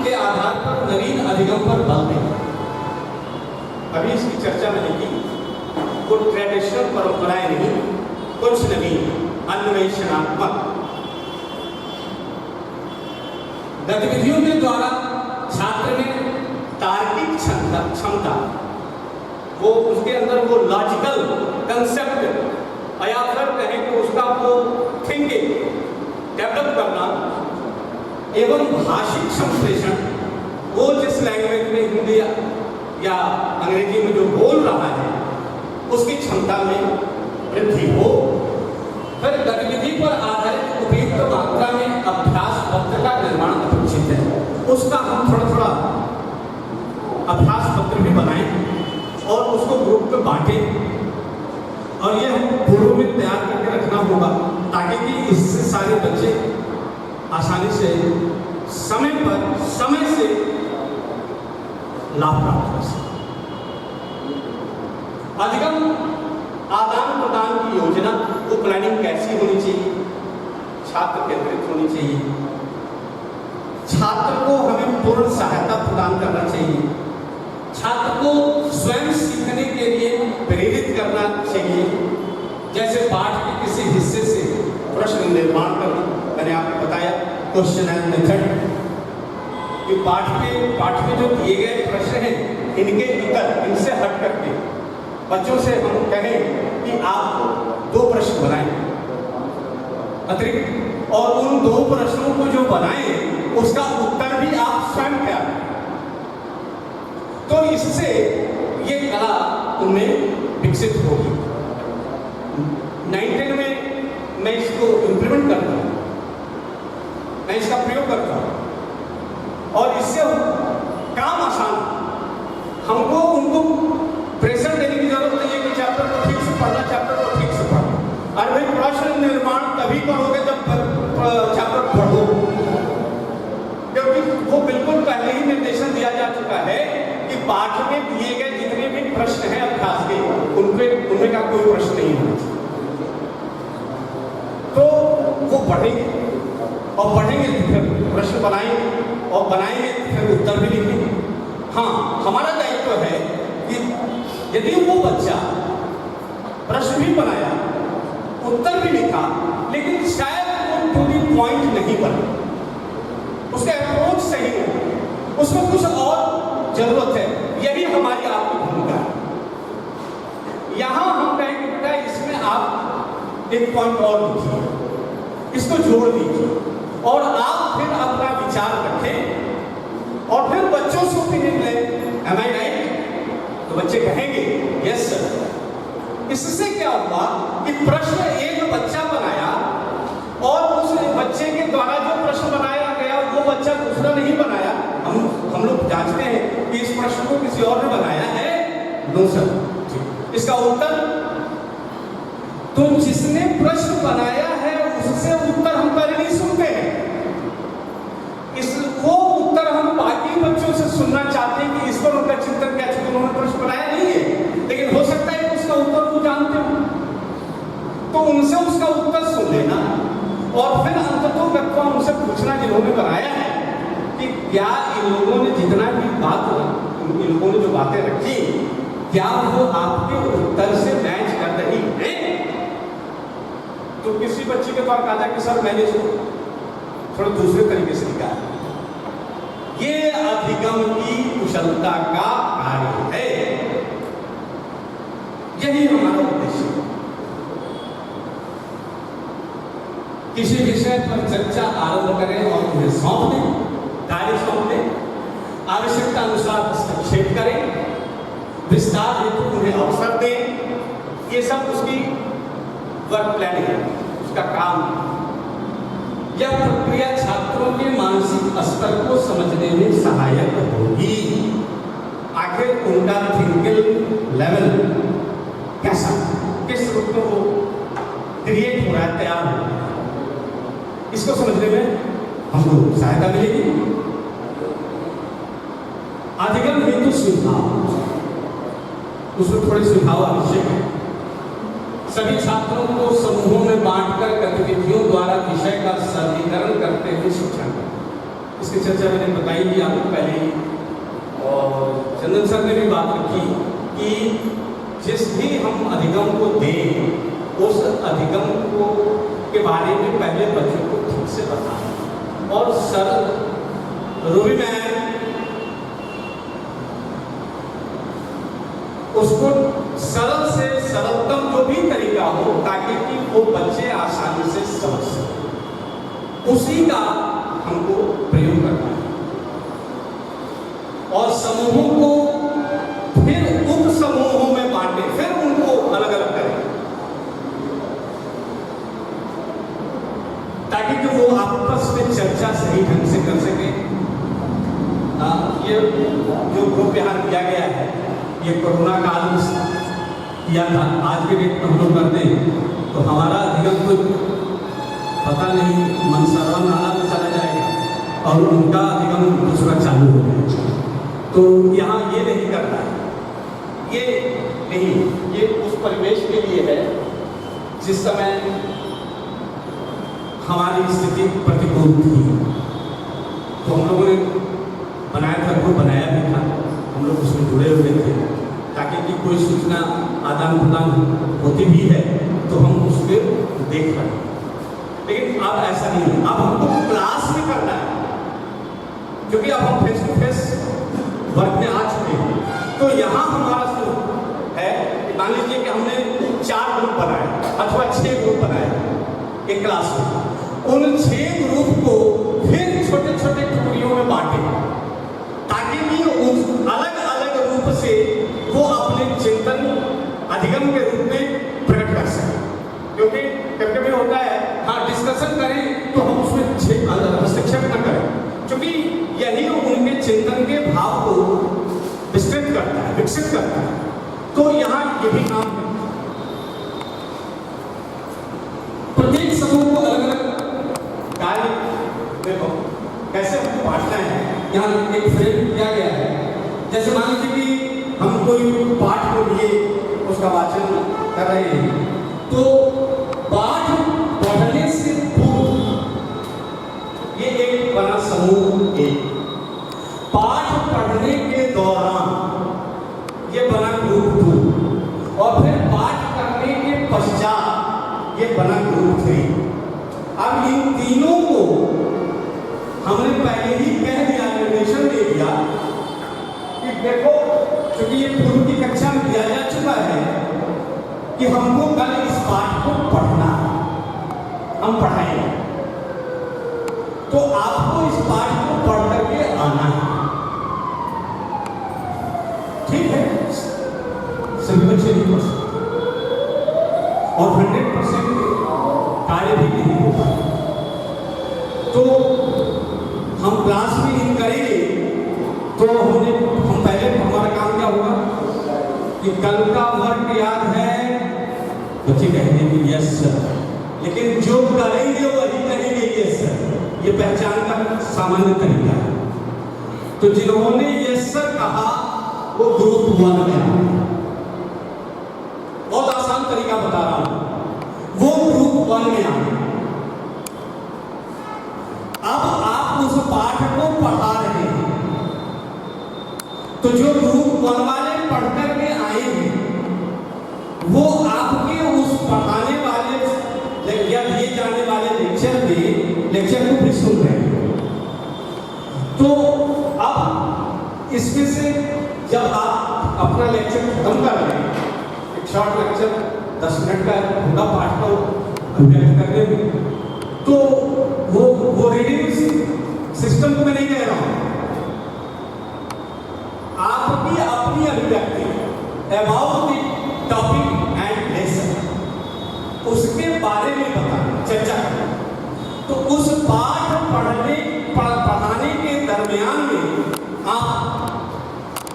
के आधार पर नवीन अधिगम पर बल दें। अभी इसकी चर्चा मैंने की, वो ट्रेडिशनल परंपराएं नहीं, कुछ नवीन अन्वेषणात्मक गतिविधियों के द्वारा छात्र में तार्किक क्षमता, वो उसके अंदर वो लॉजिकल कंसेप्ट या फिर कहें कि उसका वो थिंकिंग डेवलप करना एवं भाषिक संप्रेषण, वो जिस लैंग्वेज में हिंदी या अंग्रेजी में जो बोल रहा है उसकी क्षमता में वृद्धि हो। फिर गतिविधि पर आधारित उपयुक्त मात्रा में अभ्यास पत्र का निर्माण अपेक्षित है। उसका हम थोड़ा थोड़ा अभ्यास पत्र भी बनाएं और उसको ग्रुप में बांटें, और ये हम पूर्व में तैयार करके रखना होगा ताकि कि इससे सारे बच्चे आसानी से समय पर समय से लाभ प्राप्त कर सकें। अधिगम आदान प्रदान की योजना, वो प्लानिंग कैसी होनी चाहिए? छात्र केंद्रित होनी चाहिए। छात्र को हमें पूर्ण सहायता प्रदान करना चाहिए। छात्र को स्वयं सीखने के लिए प्रेरित करना चाहिए। जैसे पाठ के किसी हिस्से से प्रश्न निर्माण करना, मैंने आपको बताया क्वेश्चन एंड मेथड, कि पाठ में जो दिए गए प्रश्न हैं इनके उत्तर, इनसे हट करके बच्चों से हम कहें कि आप 2 प्रश्न बनाएं अतिरिक्त, और उन 2 प्रश्नों को जो बनाएं उसका उत्तर भी आप स्वयं क्या, तो इससे ये कला उनमें विकसित होगी। 9-10 में मैं इसको इम्प्लीमेंट करता हूँ, मैं इसका प्रयोग करता हूँ, और इससे काम आसान, हमको उनको प्रेशर देने की जरूरत नहीं है कि चैप्टर को ठीक से पढ़ना, चैप्टर को ठीक से पढ़ना। अरे भाई, प्रश्न निर्माण तभी करोगे जब चैप्टर पढ़ो, क्योंकि वो बिल्कुल पहले ही निर्देशन दिया जा चुका है कि पाठ में दिए गए जितने भी प्रश्न हैं अभ्यास के, उनमें का कोई प्रश्न नहीं होना चाहिए। तो वो पढ़ेंगे, और पढ़ेंगे तो फिर प्रश्न बनाएंगे, और बनाएंगे तो फिर उत्तर भी लिखेंगे। हाँ, हमारा दायित्व है कि यदि वो बच्चा प्रश्न भी बनाया, उत्तर भी लिखा, लेकिन शायद वो टू द पॉइंट नहीं बना, उसका अप्रोच सही नहीं, उसमें कुछ और जरूरत है, यही हमारी आपकी भूमिका है। यहां हम कहेंगे बेटा इसमें आप एक पॉइंट और लिखिए, इसको जोड़ दीजिए, और आप फिर अपना विचार रखें, और फिर बच्चों से ओपिनियन लें। एम आई राइट? तो बच्चे कहेंगे यस सर। इससे क्या हुआ कि प्रश्न एक बच्चा बनाया, और उस बच्चे के द्वारा जो प्रश्न बनाया गया वो बच्चा दूसरा नहीं बनाया। हम लोग जांचते हैं कि इस प्रश्न को किसी और ने बनाया है, नो सर। इसका उत्तर, तो जिसने प्रश्न बनाया है उससे उत्तर हम पहले नहीं सुनते हैं, वो उत्तर हम बाकी बच्चों से सुनना चाहते हैं कि इस पर उनका चिंतन क्या, चूंकि उन्होंने प्रश्न बनाया नहीं है, लेकिन हो सकता है कि उसका उत्तर वो जानते हो, तो उनसे उसका उत्तर सुन लेना, और फिर अंततः उनसे पूछना जिन्होंने बनाया है कि क्या इन लोगों ने जितना भी इन लोगों ने जो बातें रखी, क्या वो आपके उत्तर से मैच कर रही है? तो किसी बच्चे के पास कहा कि सर मैंने इसको थोड़ा दूसरे तरीके से लिखा है। ये अधिगम की कुशलता का कार्य है, यही हमारा उद्देश्य है। किसी विषय पर चर्चा आरंभ करें और उन्हें सौंप दें, कार्य सौंप दें, आवश्यकता अनुसार हस्तक्षेप करें, विस्तार हेतु उन्हें अवसर दें, ये सब उसकी वर्क प्लानिंग है, उसका काम है। यह प्रक्रिया छात्रों के मानसिक स्तर को समझने में सहायक होगी। आखिर उनका थिंकिंग लेवल कैसा, किस रूप में वो क्रिएट हो रहा है, तैयार हो रहा है, इसको समझने में हमको सहायता मिलेगी। अधिगम हेतु सुझाव, उसमें थोड़े सुझाव आवश्यक है। सभी छात्रों को समूहों में बांटकर गतिविधियों द्वारा विषय का सरलीकरण करते हुए शिक्षण करें। इसकी चर्चा मैंने बताई थी आपको पहले ही, और चंदन सर ने भी बात रखी कि जिस भी हम अधिगम को दें, उस अधिगम को के बारे में पहले बच्चों को ठीक से बताएं, और सर रूबी मैम उसको सरल से सरलतम जो भी तरीका हो, ताकि कि वो बच्चे आसानी से समझ सकें, उसी का हमको प्रयोग करना है। और समूहों को फिर उप समूहों में बांटे, फिर उनको अलग अलग करें, ताकि कि वो आपस में चर्चा सही ढंग से कर सके। ये जो ग्रुप यहाँ दिया गया है, ये कोरोना काल में किया था, आज के डेट में हम लोग करते हैं, तो हमारा अधिगम तो पता नहीं मनसरवा नाला में चला जाएगा और उनका निगम दूसरा चालू हो जाएगा। तो यहाँ ये नहीं करना है, ये नहीं, ये उस परिवेश के लिए है जिस समय हमारी स्थिति प्रतिकूल थी। तो हम लोगों ने बनाया था, वो बनाया भी था, हम लोग उसमें जुड़े हुए थे ताकि कि कोई सूचना आदान प्रदान होती भी है तो हम उसके देख पाए। लेकिन अब ऐसा नहीं है, अब हमको क्लास में करना है क्योंकि अब हम फेस टू फेस वर्क में आ चुके हैं। तो यहाँ हमारा है, मान लीजिए कि हमने 4 ग्रुप बनाए अथवा 6 ग्रुप बनाए एक क्लास में। उन 6 ग्रुप को फिर छोटे छोटे टुकड़ियों में बांटे ताकि भी उस अलग अलग रूप से वो अपने चिंतन अधिगम के रूप में प्रकट कर सके। क्योंकि कभी कभी होता है हाँ डिस्कशन करें तो हम उसमें हस्तक्षेप न करें, क्योंकि यही उनके चिंतन के भाव को विस्तृत करता है, विकसित करता है। तो यहाँ ये भी काम है, प्रत्येक समूह को अलग अलग कार्य देखो कैसे हमको बांटना है। यहाँ एक फ्रेम किया गया है। जैसे मान लीजिए कि हम कोई पाठ को लिए उसका वाचन कर रहे हैं तो पाठ पढ़ने से पूर्व ये एक बना समूह एक, पाठ पढ़ने के दौरान ये बना ग्रुप 2 और फिर पाठ करने के पश्चात ये बना ग्रुप 3। अब इन तीनों को हमने पहले ही कह दिया, निर्देशन दे दिया कि देखो क्योंकि ये पूर्व की कक्षा में दिया जा चुका है कि हमको कल इस पाठ को पढ़ना है, हम पढ़ाएंगे तो आपको इस पाठ को पढ़ करके आना है, ठीक है। सभी बच्चे नहीं पढ़ सकते और 100% कार्य भी नहीं हो पाए। तो हम क्लास में इन करेंगे तो हम पहले हमारा काम क्या होगा कि कल का वर्क याद है, बच्चे कहेंगे कि यस सर, लेकिन जो करेंगे वही कहेंगे यस सर। ये पहचान का सामान्य तरीका है। तो जिन्होंने यस सर कहा वो ग्रुप 1 में आए, बहुत आसान तरीका बता रहा हूं, वो ग्रुप 1 में आए। अब आप उस पाठ को पढ़ा रहे हैं तो जो ग्रुप 1 वाले पढ़ करके आए हैं वो आपके उस पढ़ाने वाले या दिए जाने वाले लेक्चर को भी सुन रहे हैं। तो अब इसमें से जब आप अपना लेक्चर खत्म कर रहे हैं, एक शॉर्ट लेक्चर 10 मिनट का होगा पाठ को अभ्यास करने में, तो वो रीडिंग सिस्टम को मैं नहीं कह रहा हूं, आपकी अपनी अभिव्यक्ति about the topic and lesson उसके बारे में बताना, चर्चा करना। तो उस पाठ पढ़ाने के दरमियान में आप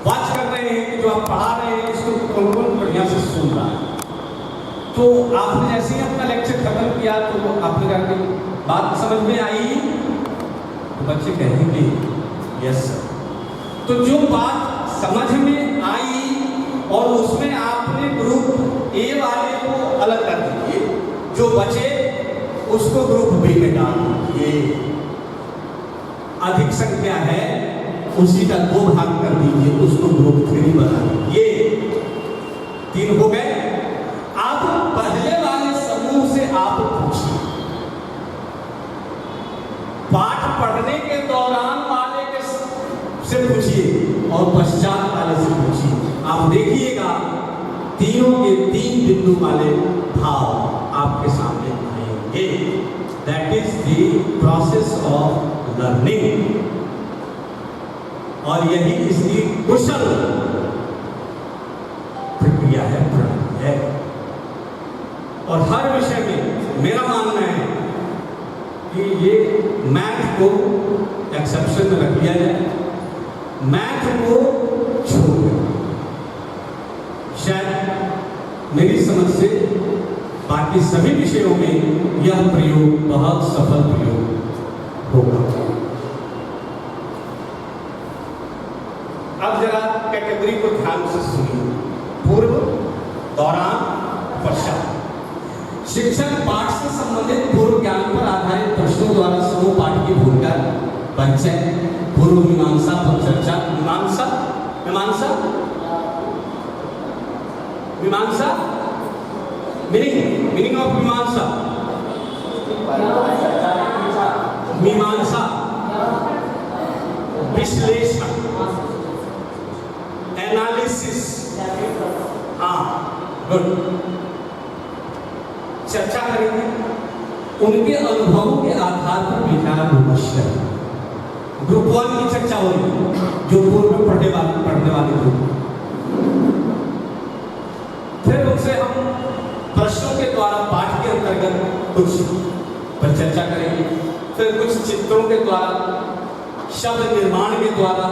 वाच कर रहे हैं कि जो आप पढ़ा रहे हैं इसको कौन कौन बढ़िया से सुन रहा है। तो आपने जैसे ही अपना लेक्चर खत्म किया तो आपने कहा कि बात समझ में आई, तो बच्चे कहेंगे यस सर। तो जो बात समझ में आई और उसमें आपने ग्रुप ए वाले को अलग कर दीजिए, जो बचे उसको ग्रुप बी में डाल दीजिए। अधिक संख्या है उसी का 2 भाग कर दीजिए, उसको ग्रुप 3 बना दीजिए। 3 हो गए। अब पहले वाले समूह से आप पूछिए, पाठ पढ़ने के दौरान वाले के से पूछिए और पश्चात वाले से पूछिए। आप देखिएगा तीनों के 3 बिंदु वाले भाव आपके सामने आएंगे। That is the process of learning, और यही इसकी कुशल प्रक्रिया है, प्रणाली है। और हर विषय में मेरा मानना है कि ये मैथ को एक्सेप्शन में रख लिया जाए, मैथ को छोड़ दें। शायद मेरी समझ से बाकी सभी विषयों में यह प्रयोग बहुत सफल प्रयोग होगा। अब जरा कैटेगरी को ध्यान से सुनिए। पूर्व, दौरान, पश्चात। शिक्षक पाठ से संबंधित पूर्व ज्ञान पर आधारित प्रश्नों द्वारा समूह पाठ की भूमिका, परिचय, पूर्व मीमांसा पर चर्चा। मीमांसा, मीमांसा, मीमांसा, मीनिंग ऑफ मीमांसा, मीमांसा, विश्लेषण, एनालिसिस। हाँ, गुड। चर्चा करेंगे, उनके अनुभवों के आधार पर विचार विमर्श करें। ग्रुप 1 की चर्चा हो रही है, जो पूर्व में पढ़ने वाले ग्रुप। फिर उनसे हम प्रश्नों के द्वारा पाठ के अंतर्गत कुछ पर चर्चा करेंगे। फिर कुछ चित्रों के द्वारा, शब्द निर्माण के द्वारा,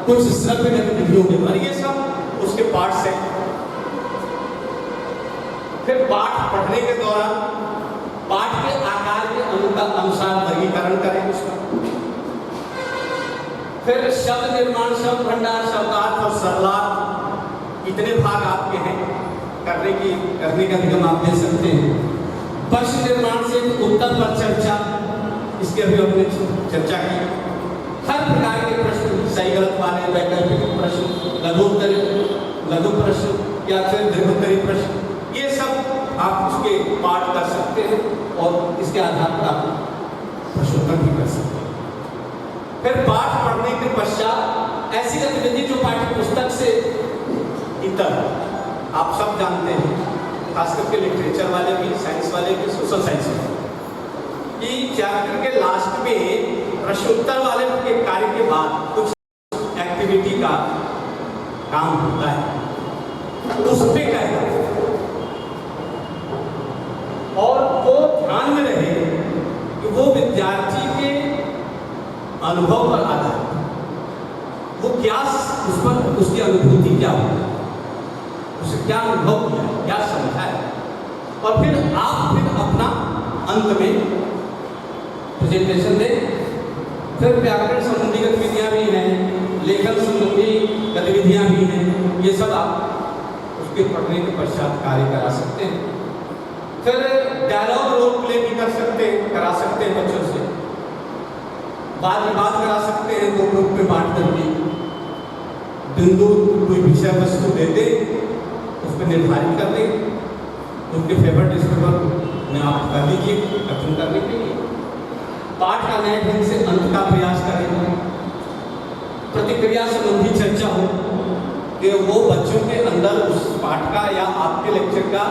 कुछ श्रव्य गतिविधियों के द्वारा, ये सब उसके पाठ से। फिर पाठ पढ़ने के दौरान पाठ के आकार के अनुसार वर्गीकरण करें उसका। फिर शब्द निर्माण, शब्द भंडार, शब्दार्थ और सरलार्थ, इतने भाग आपके हैं करने का निगम आप दे सकते हैं। प्रश्न निर्माण से उत्तर पर चर्चा, इसके भी हमने चर्चा की। हर प्रकार के प्रश्न, सही गलत वाले, वैकल्पिक प्रश्न, लघु प्रश्न या फिर दीर्घोत्तरी प्रश्न, ये सब आप उसके पाठ कर सकते हैं और इसके आधार पर आप प्रश्नोत्तर भी कर सकते हैं। फिर पाठ पढ़ने के पश्चात ऐसी गतिविधि जो पाठ्य पुस्तक से इतर, आप सब जानते हैं, खास करके लिटरेचर वाले भी, साइंस वाले भी, सोशल साइंस वाले, कि चैप्टर के लास्ट में प्रश्नोत्तर वाले के कार्य के बाद कुछ एक्टिविटी का काम होता है, उस पे कहना और वो ध्यान में रहे कि वो विद्यार्थी के अनुभव पर आधारित, वो क्या उस पर उसकी अनुभूति क्या हो, उसे क्या अनुभव किया, क्या समझा है, और फिर आप अपना अंत में प्रेजेंटेशन दें। फिर व्याकरण संबंधी गतिविधियां भी हैं, लेखन संबंधी गतिविधियां भी हैं, ये सब आप उसके पढ़ने के पश्चात कार्य करा सकते हैं। फिर डायलॉग रोल प्ले भी करा सकते हैं बच्चों से, वाद विवाद करा सकते हैं, दो ग्रुप में बांट करके बिंदु कोई विषय वस्तु दे दे, उस पर निर्धारित कर दें, उनके फेवरेट डिस्कवर में आप कर लीजिए कथन करने के लिए। पाठ का नए ढंग से अंत का प्रयास करें। प्रतिक्रिया संबंधी चर्चा हो कि वो बच्चों के अंदर उस पाठ का या आपके लेक्चर का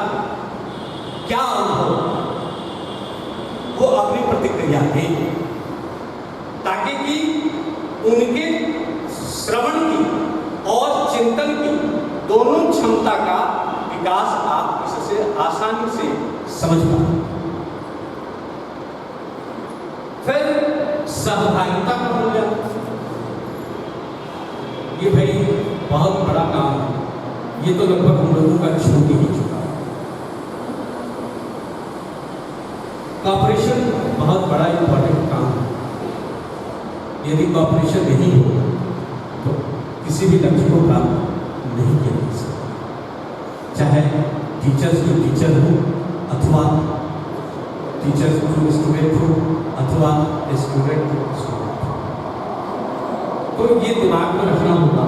क्या अनुभव, वो अपनी प्रतिक्रिया दें, ताकि कि उनके श्रवण की और चिंतन की दोनों क्षमता का विकास आप इससे आसानी से समझ पाए। फिर सहभागिता का मूल्यांकन, ये भाई बहुत बड़ा काम है, ये तो लगभग हम लोगों का छूट ही चुका है। कॉपरेशन बहुत बड़ा इंपॉर्टेंट काम है। यदि कॉपरेशन नहीं हो तो किसी भी लक्ष्य को प्राप्त नहीं किया जा सकता, चाहे टीचर्स टू टीचर हो अथवा टीचर्स टू स्टूडेंट हो अथवा स्टूडेंट टू स्टूडेंट। तो ये दिमाग में रखना होगा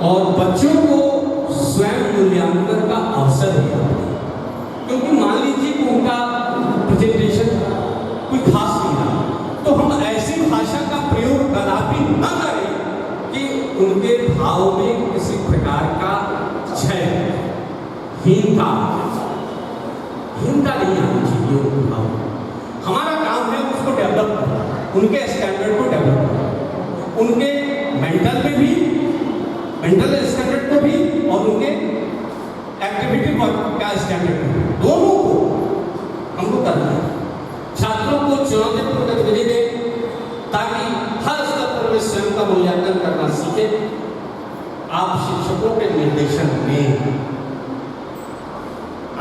और बच्चों को स्वयं मूल्यांकन का अवसर दिया, क्योंकि मान लीजिए कि उनका प्रेजेंटेशन कोई खास नहीं रहा, तो हम ऐसी भाषा का प्रयोग कदापि न करें कि उनके भाव में किसी प्रकार का क्षय, हीनता नहीं आनी चाहिए उनके भाव। हमारा काम है उसको डेवलप करना, उनके स्टैंडर्ड को डेवलप करना, उनके मेंटल स्टैंडर्ड को भी और उनके एक्टिविटी का स्टैंडर्ड को, दोनों को हमको करना है। छात्रों को चुनौतीपूर्ण गतिविधि दें ताकि हर स्तर पर वे स्वयं का मूल्यांकन करना सीखे। आप शिक्षकों के निर्देशन में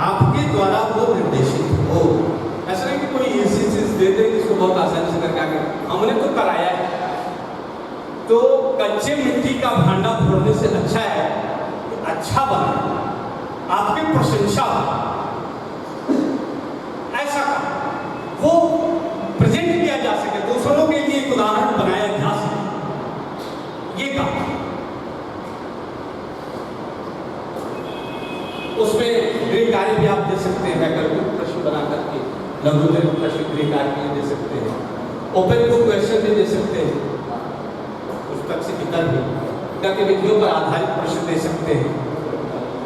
आपके द्वारा देते हैं जिसको बहुत आसानी से करके आगे हमने तो कराया है। तो कच्चे मिट्टी का भांडा फोड़ने से अच्छा है कि अच्छा बने, आपकी प्रशंसा हो, ऐसा वो प्रेजेंट किया जा सके, दूसरों के लिए एक उदाहरण बनाया जा सके, ये काम। उसमें गृह कार्य भी आप दे सकते हैं, वैकल्पिक प्रश्न बना करके लघुत्तर प्रश्न गृह कार्य के लिए दे सकते हैं, ओपन बुक क्वेश्चन भी दे सकते हैं, पुस्तक से विकल्प गतिविधियों पर आधारित प्रश्न दे सकते हैं।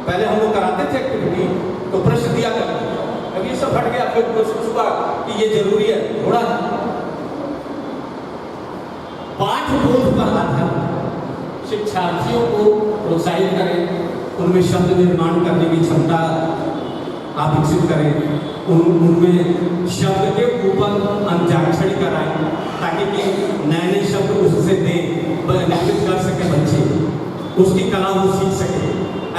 पहले हम लोग कराते थे एक्टिविटी तो प्रश्न दिया करते थे, अब ये सब हट गया, फिर महसूस हुआ कि ये जरूरी है, थोड़ा पाठबोध पर आधारित शिक्षार्थियों को प्रोत्साहित करें, उनमें शब्द निर्माण करने की क्षमता आप विकसित करें, उनमें शब्द के ऊपर अंत्याक्षरी कराएं ताकि कि नए नए शब्द उससे दें, निर्मित कर सके बच्चे, उसकी कला वो सीख सके।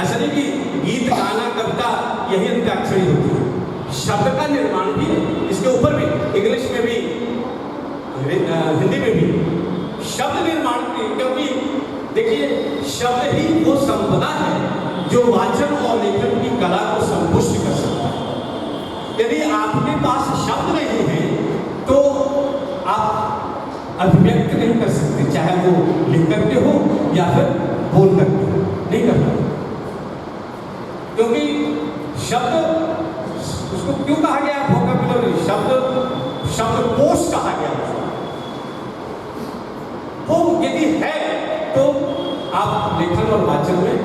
ऐसा नहीं कि गीत गाना कविता यही अंत्याक्षरी होती है, शब्द का निर्माण भी इसके ऊपर भी, इंग्लिश में भी हिंदी में भी शब्द निर्माण की, क्योंकि देखिए शब्द ही वो संपदा है जो वाचन और लेखन की कला को संपुष्ट कर सकता है। यदि आपके पास शब्द नहीं है तो आप अभिव्यक्त नहीं कर सकते, चाहे वो लिख करके हो या फिर बोल करके हो, नहीं कर सकते। क्योंकि शब्द उसको क्यों कहा गया वोकैबुलरी, शब्दकोश कहा गया। वो यदि है तो आप लेखन और वाचन में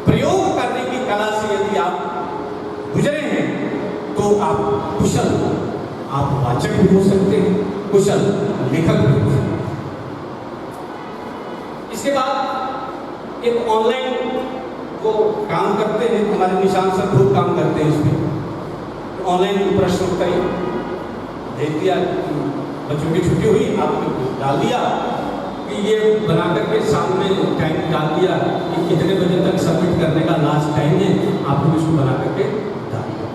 प्रयोग करने की कला से यदि आप गुजरे हैं तो आप कुशल, आप वाचक भी हो सकते हैं, कुशल लेखक भी हो सकते हैं। इसके बाद एक ऑनलाइन वो काम करते हैं, हमारे निशान सर खूब काम करते हैं इसमें। ऑनलाइन प्रश्न उत्तर भेज दिया, बच्चों की छुट्टी हुई, आपने डाल दिया कि ये बना करके सामने टाइम डाल दिया कि कितने बजे तक सबमिट करने का लास्ट टाइम है, आपको इसको बना करके डाल दिया।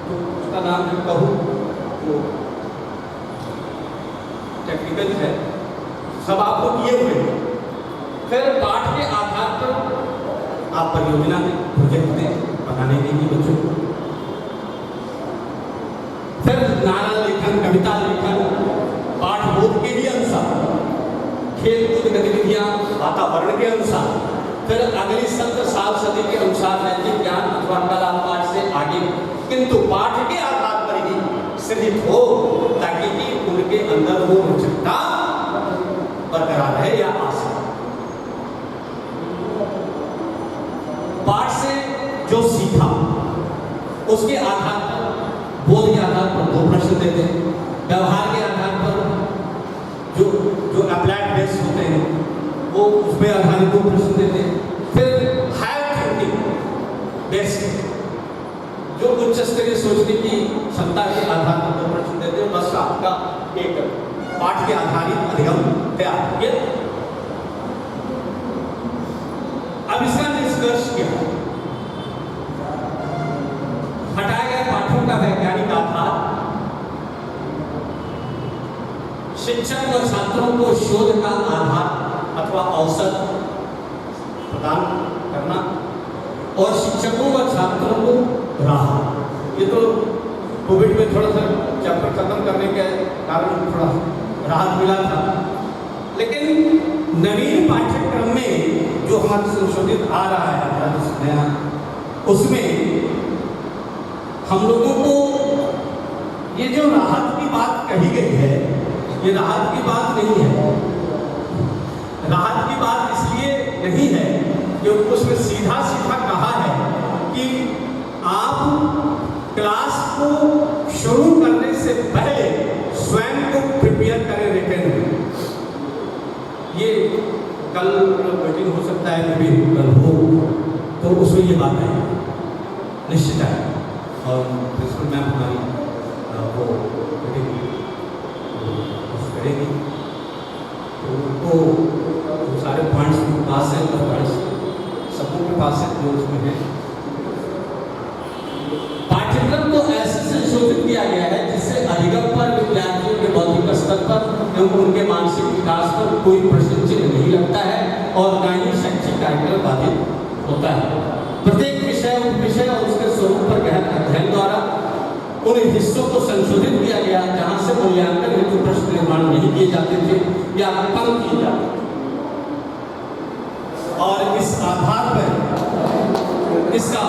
तो उसका नाम है कहूँ, वो टेक्निकल है, सब आपको किए हुए हैं। फिर पाठ के आधार पर आप परियोजना में प्रोजेक्ट दें बनाने के लिए बच्चों को। फिर नारा लेखन, कविता लेखन, पाठबोध के लिए अनुसार, खेलकूद गतिविधियां वातावरण के अनुसार, फिर अगली सत्र साल सदी के अनुसार नैतिक ज्ञान अथवा कला पाठ से आगे, किंतु पाठ के आधार पर ही सृजित हो ताकि कि उनके अंदर वो रोचकता बरकरार रहे या आ सके। पाठ से जो सीखा उसके आधार पर, बोध के आधार पर 2 प्रश्न देते हैं, व्यवहार के आधार पर जो अप्लाइड बेस होते हैं वो उस पर आधारित 2 प्रश्न देते हैं। फिर हायर थिंकिंग बेस जो उच्च स्तरीय सोचने की क्षमता के आधार पर 2 प्रश्न देते हैं। बस आपका एक पाठ के आधारित अधिगम तैयार। ये अब इसका निष्कर्ष क्या है? हटाए गए पाठों का वैज्ञानिक आधार, शिक्षक व छात्रों को शोध का आधार अथवा अवसर प्रदान करना और शिक्षकों व छात्रों को राहत। ये तो कोविड में थोड़ा सा चैप्टर खत्म करने के कारण थोड़ा राहत मिला था, लेकिन नवीन पाठ्यक्रम में जो हमारा संशोधित आ रहा है नया, उसमें हम लोगों को ये जो राहत की बात कही गई है, ये राहत की बात नहीं है। राहत की बात इसलिए नहीं है क्योंकि उसमें सीधा सीधा कहा है कि आप क्लास को शुरू करने से पहले स्वयं को प्रिपेयर करें रिटर्न में। ये कल मीटिंग हो सकता है, कभी कल हो, तो उसमें ये बात है निश्चित है। और प्रिंसिपल मैम हमारी वो मीटिंग करेगी, तो उनको सारे पॉइंट्स उनके पास है, पॉइंट्स सबों के पास है जो उसमें है। पाठ्यक्रम को ऐसे संशोधित किया गया है जिससे स्तर पर एवं उनके मानसिक विकास पर कोई प्रश्न चिन्ह नहीं लगता है और न ही शैक्षिक कार्यक्रम बाधित होता है। प्रत्येक विषय उपविषय और उसके स्वरूप पर गहन अध्ययन द्वारा उन हिस्सों को संशोधित किया गया जहां से मूल्यांकन हेतु प्रश्न निर्माण नहीं किए जाते थे या कम किए जाते थे। और इस आधार पर इसका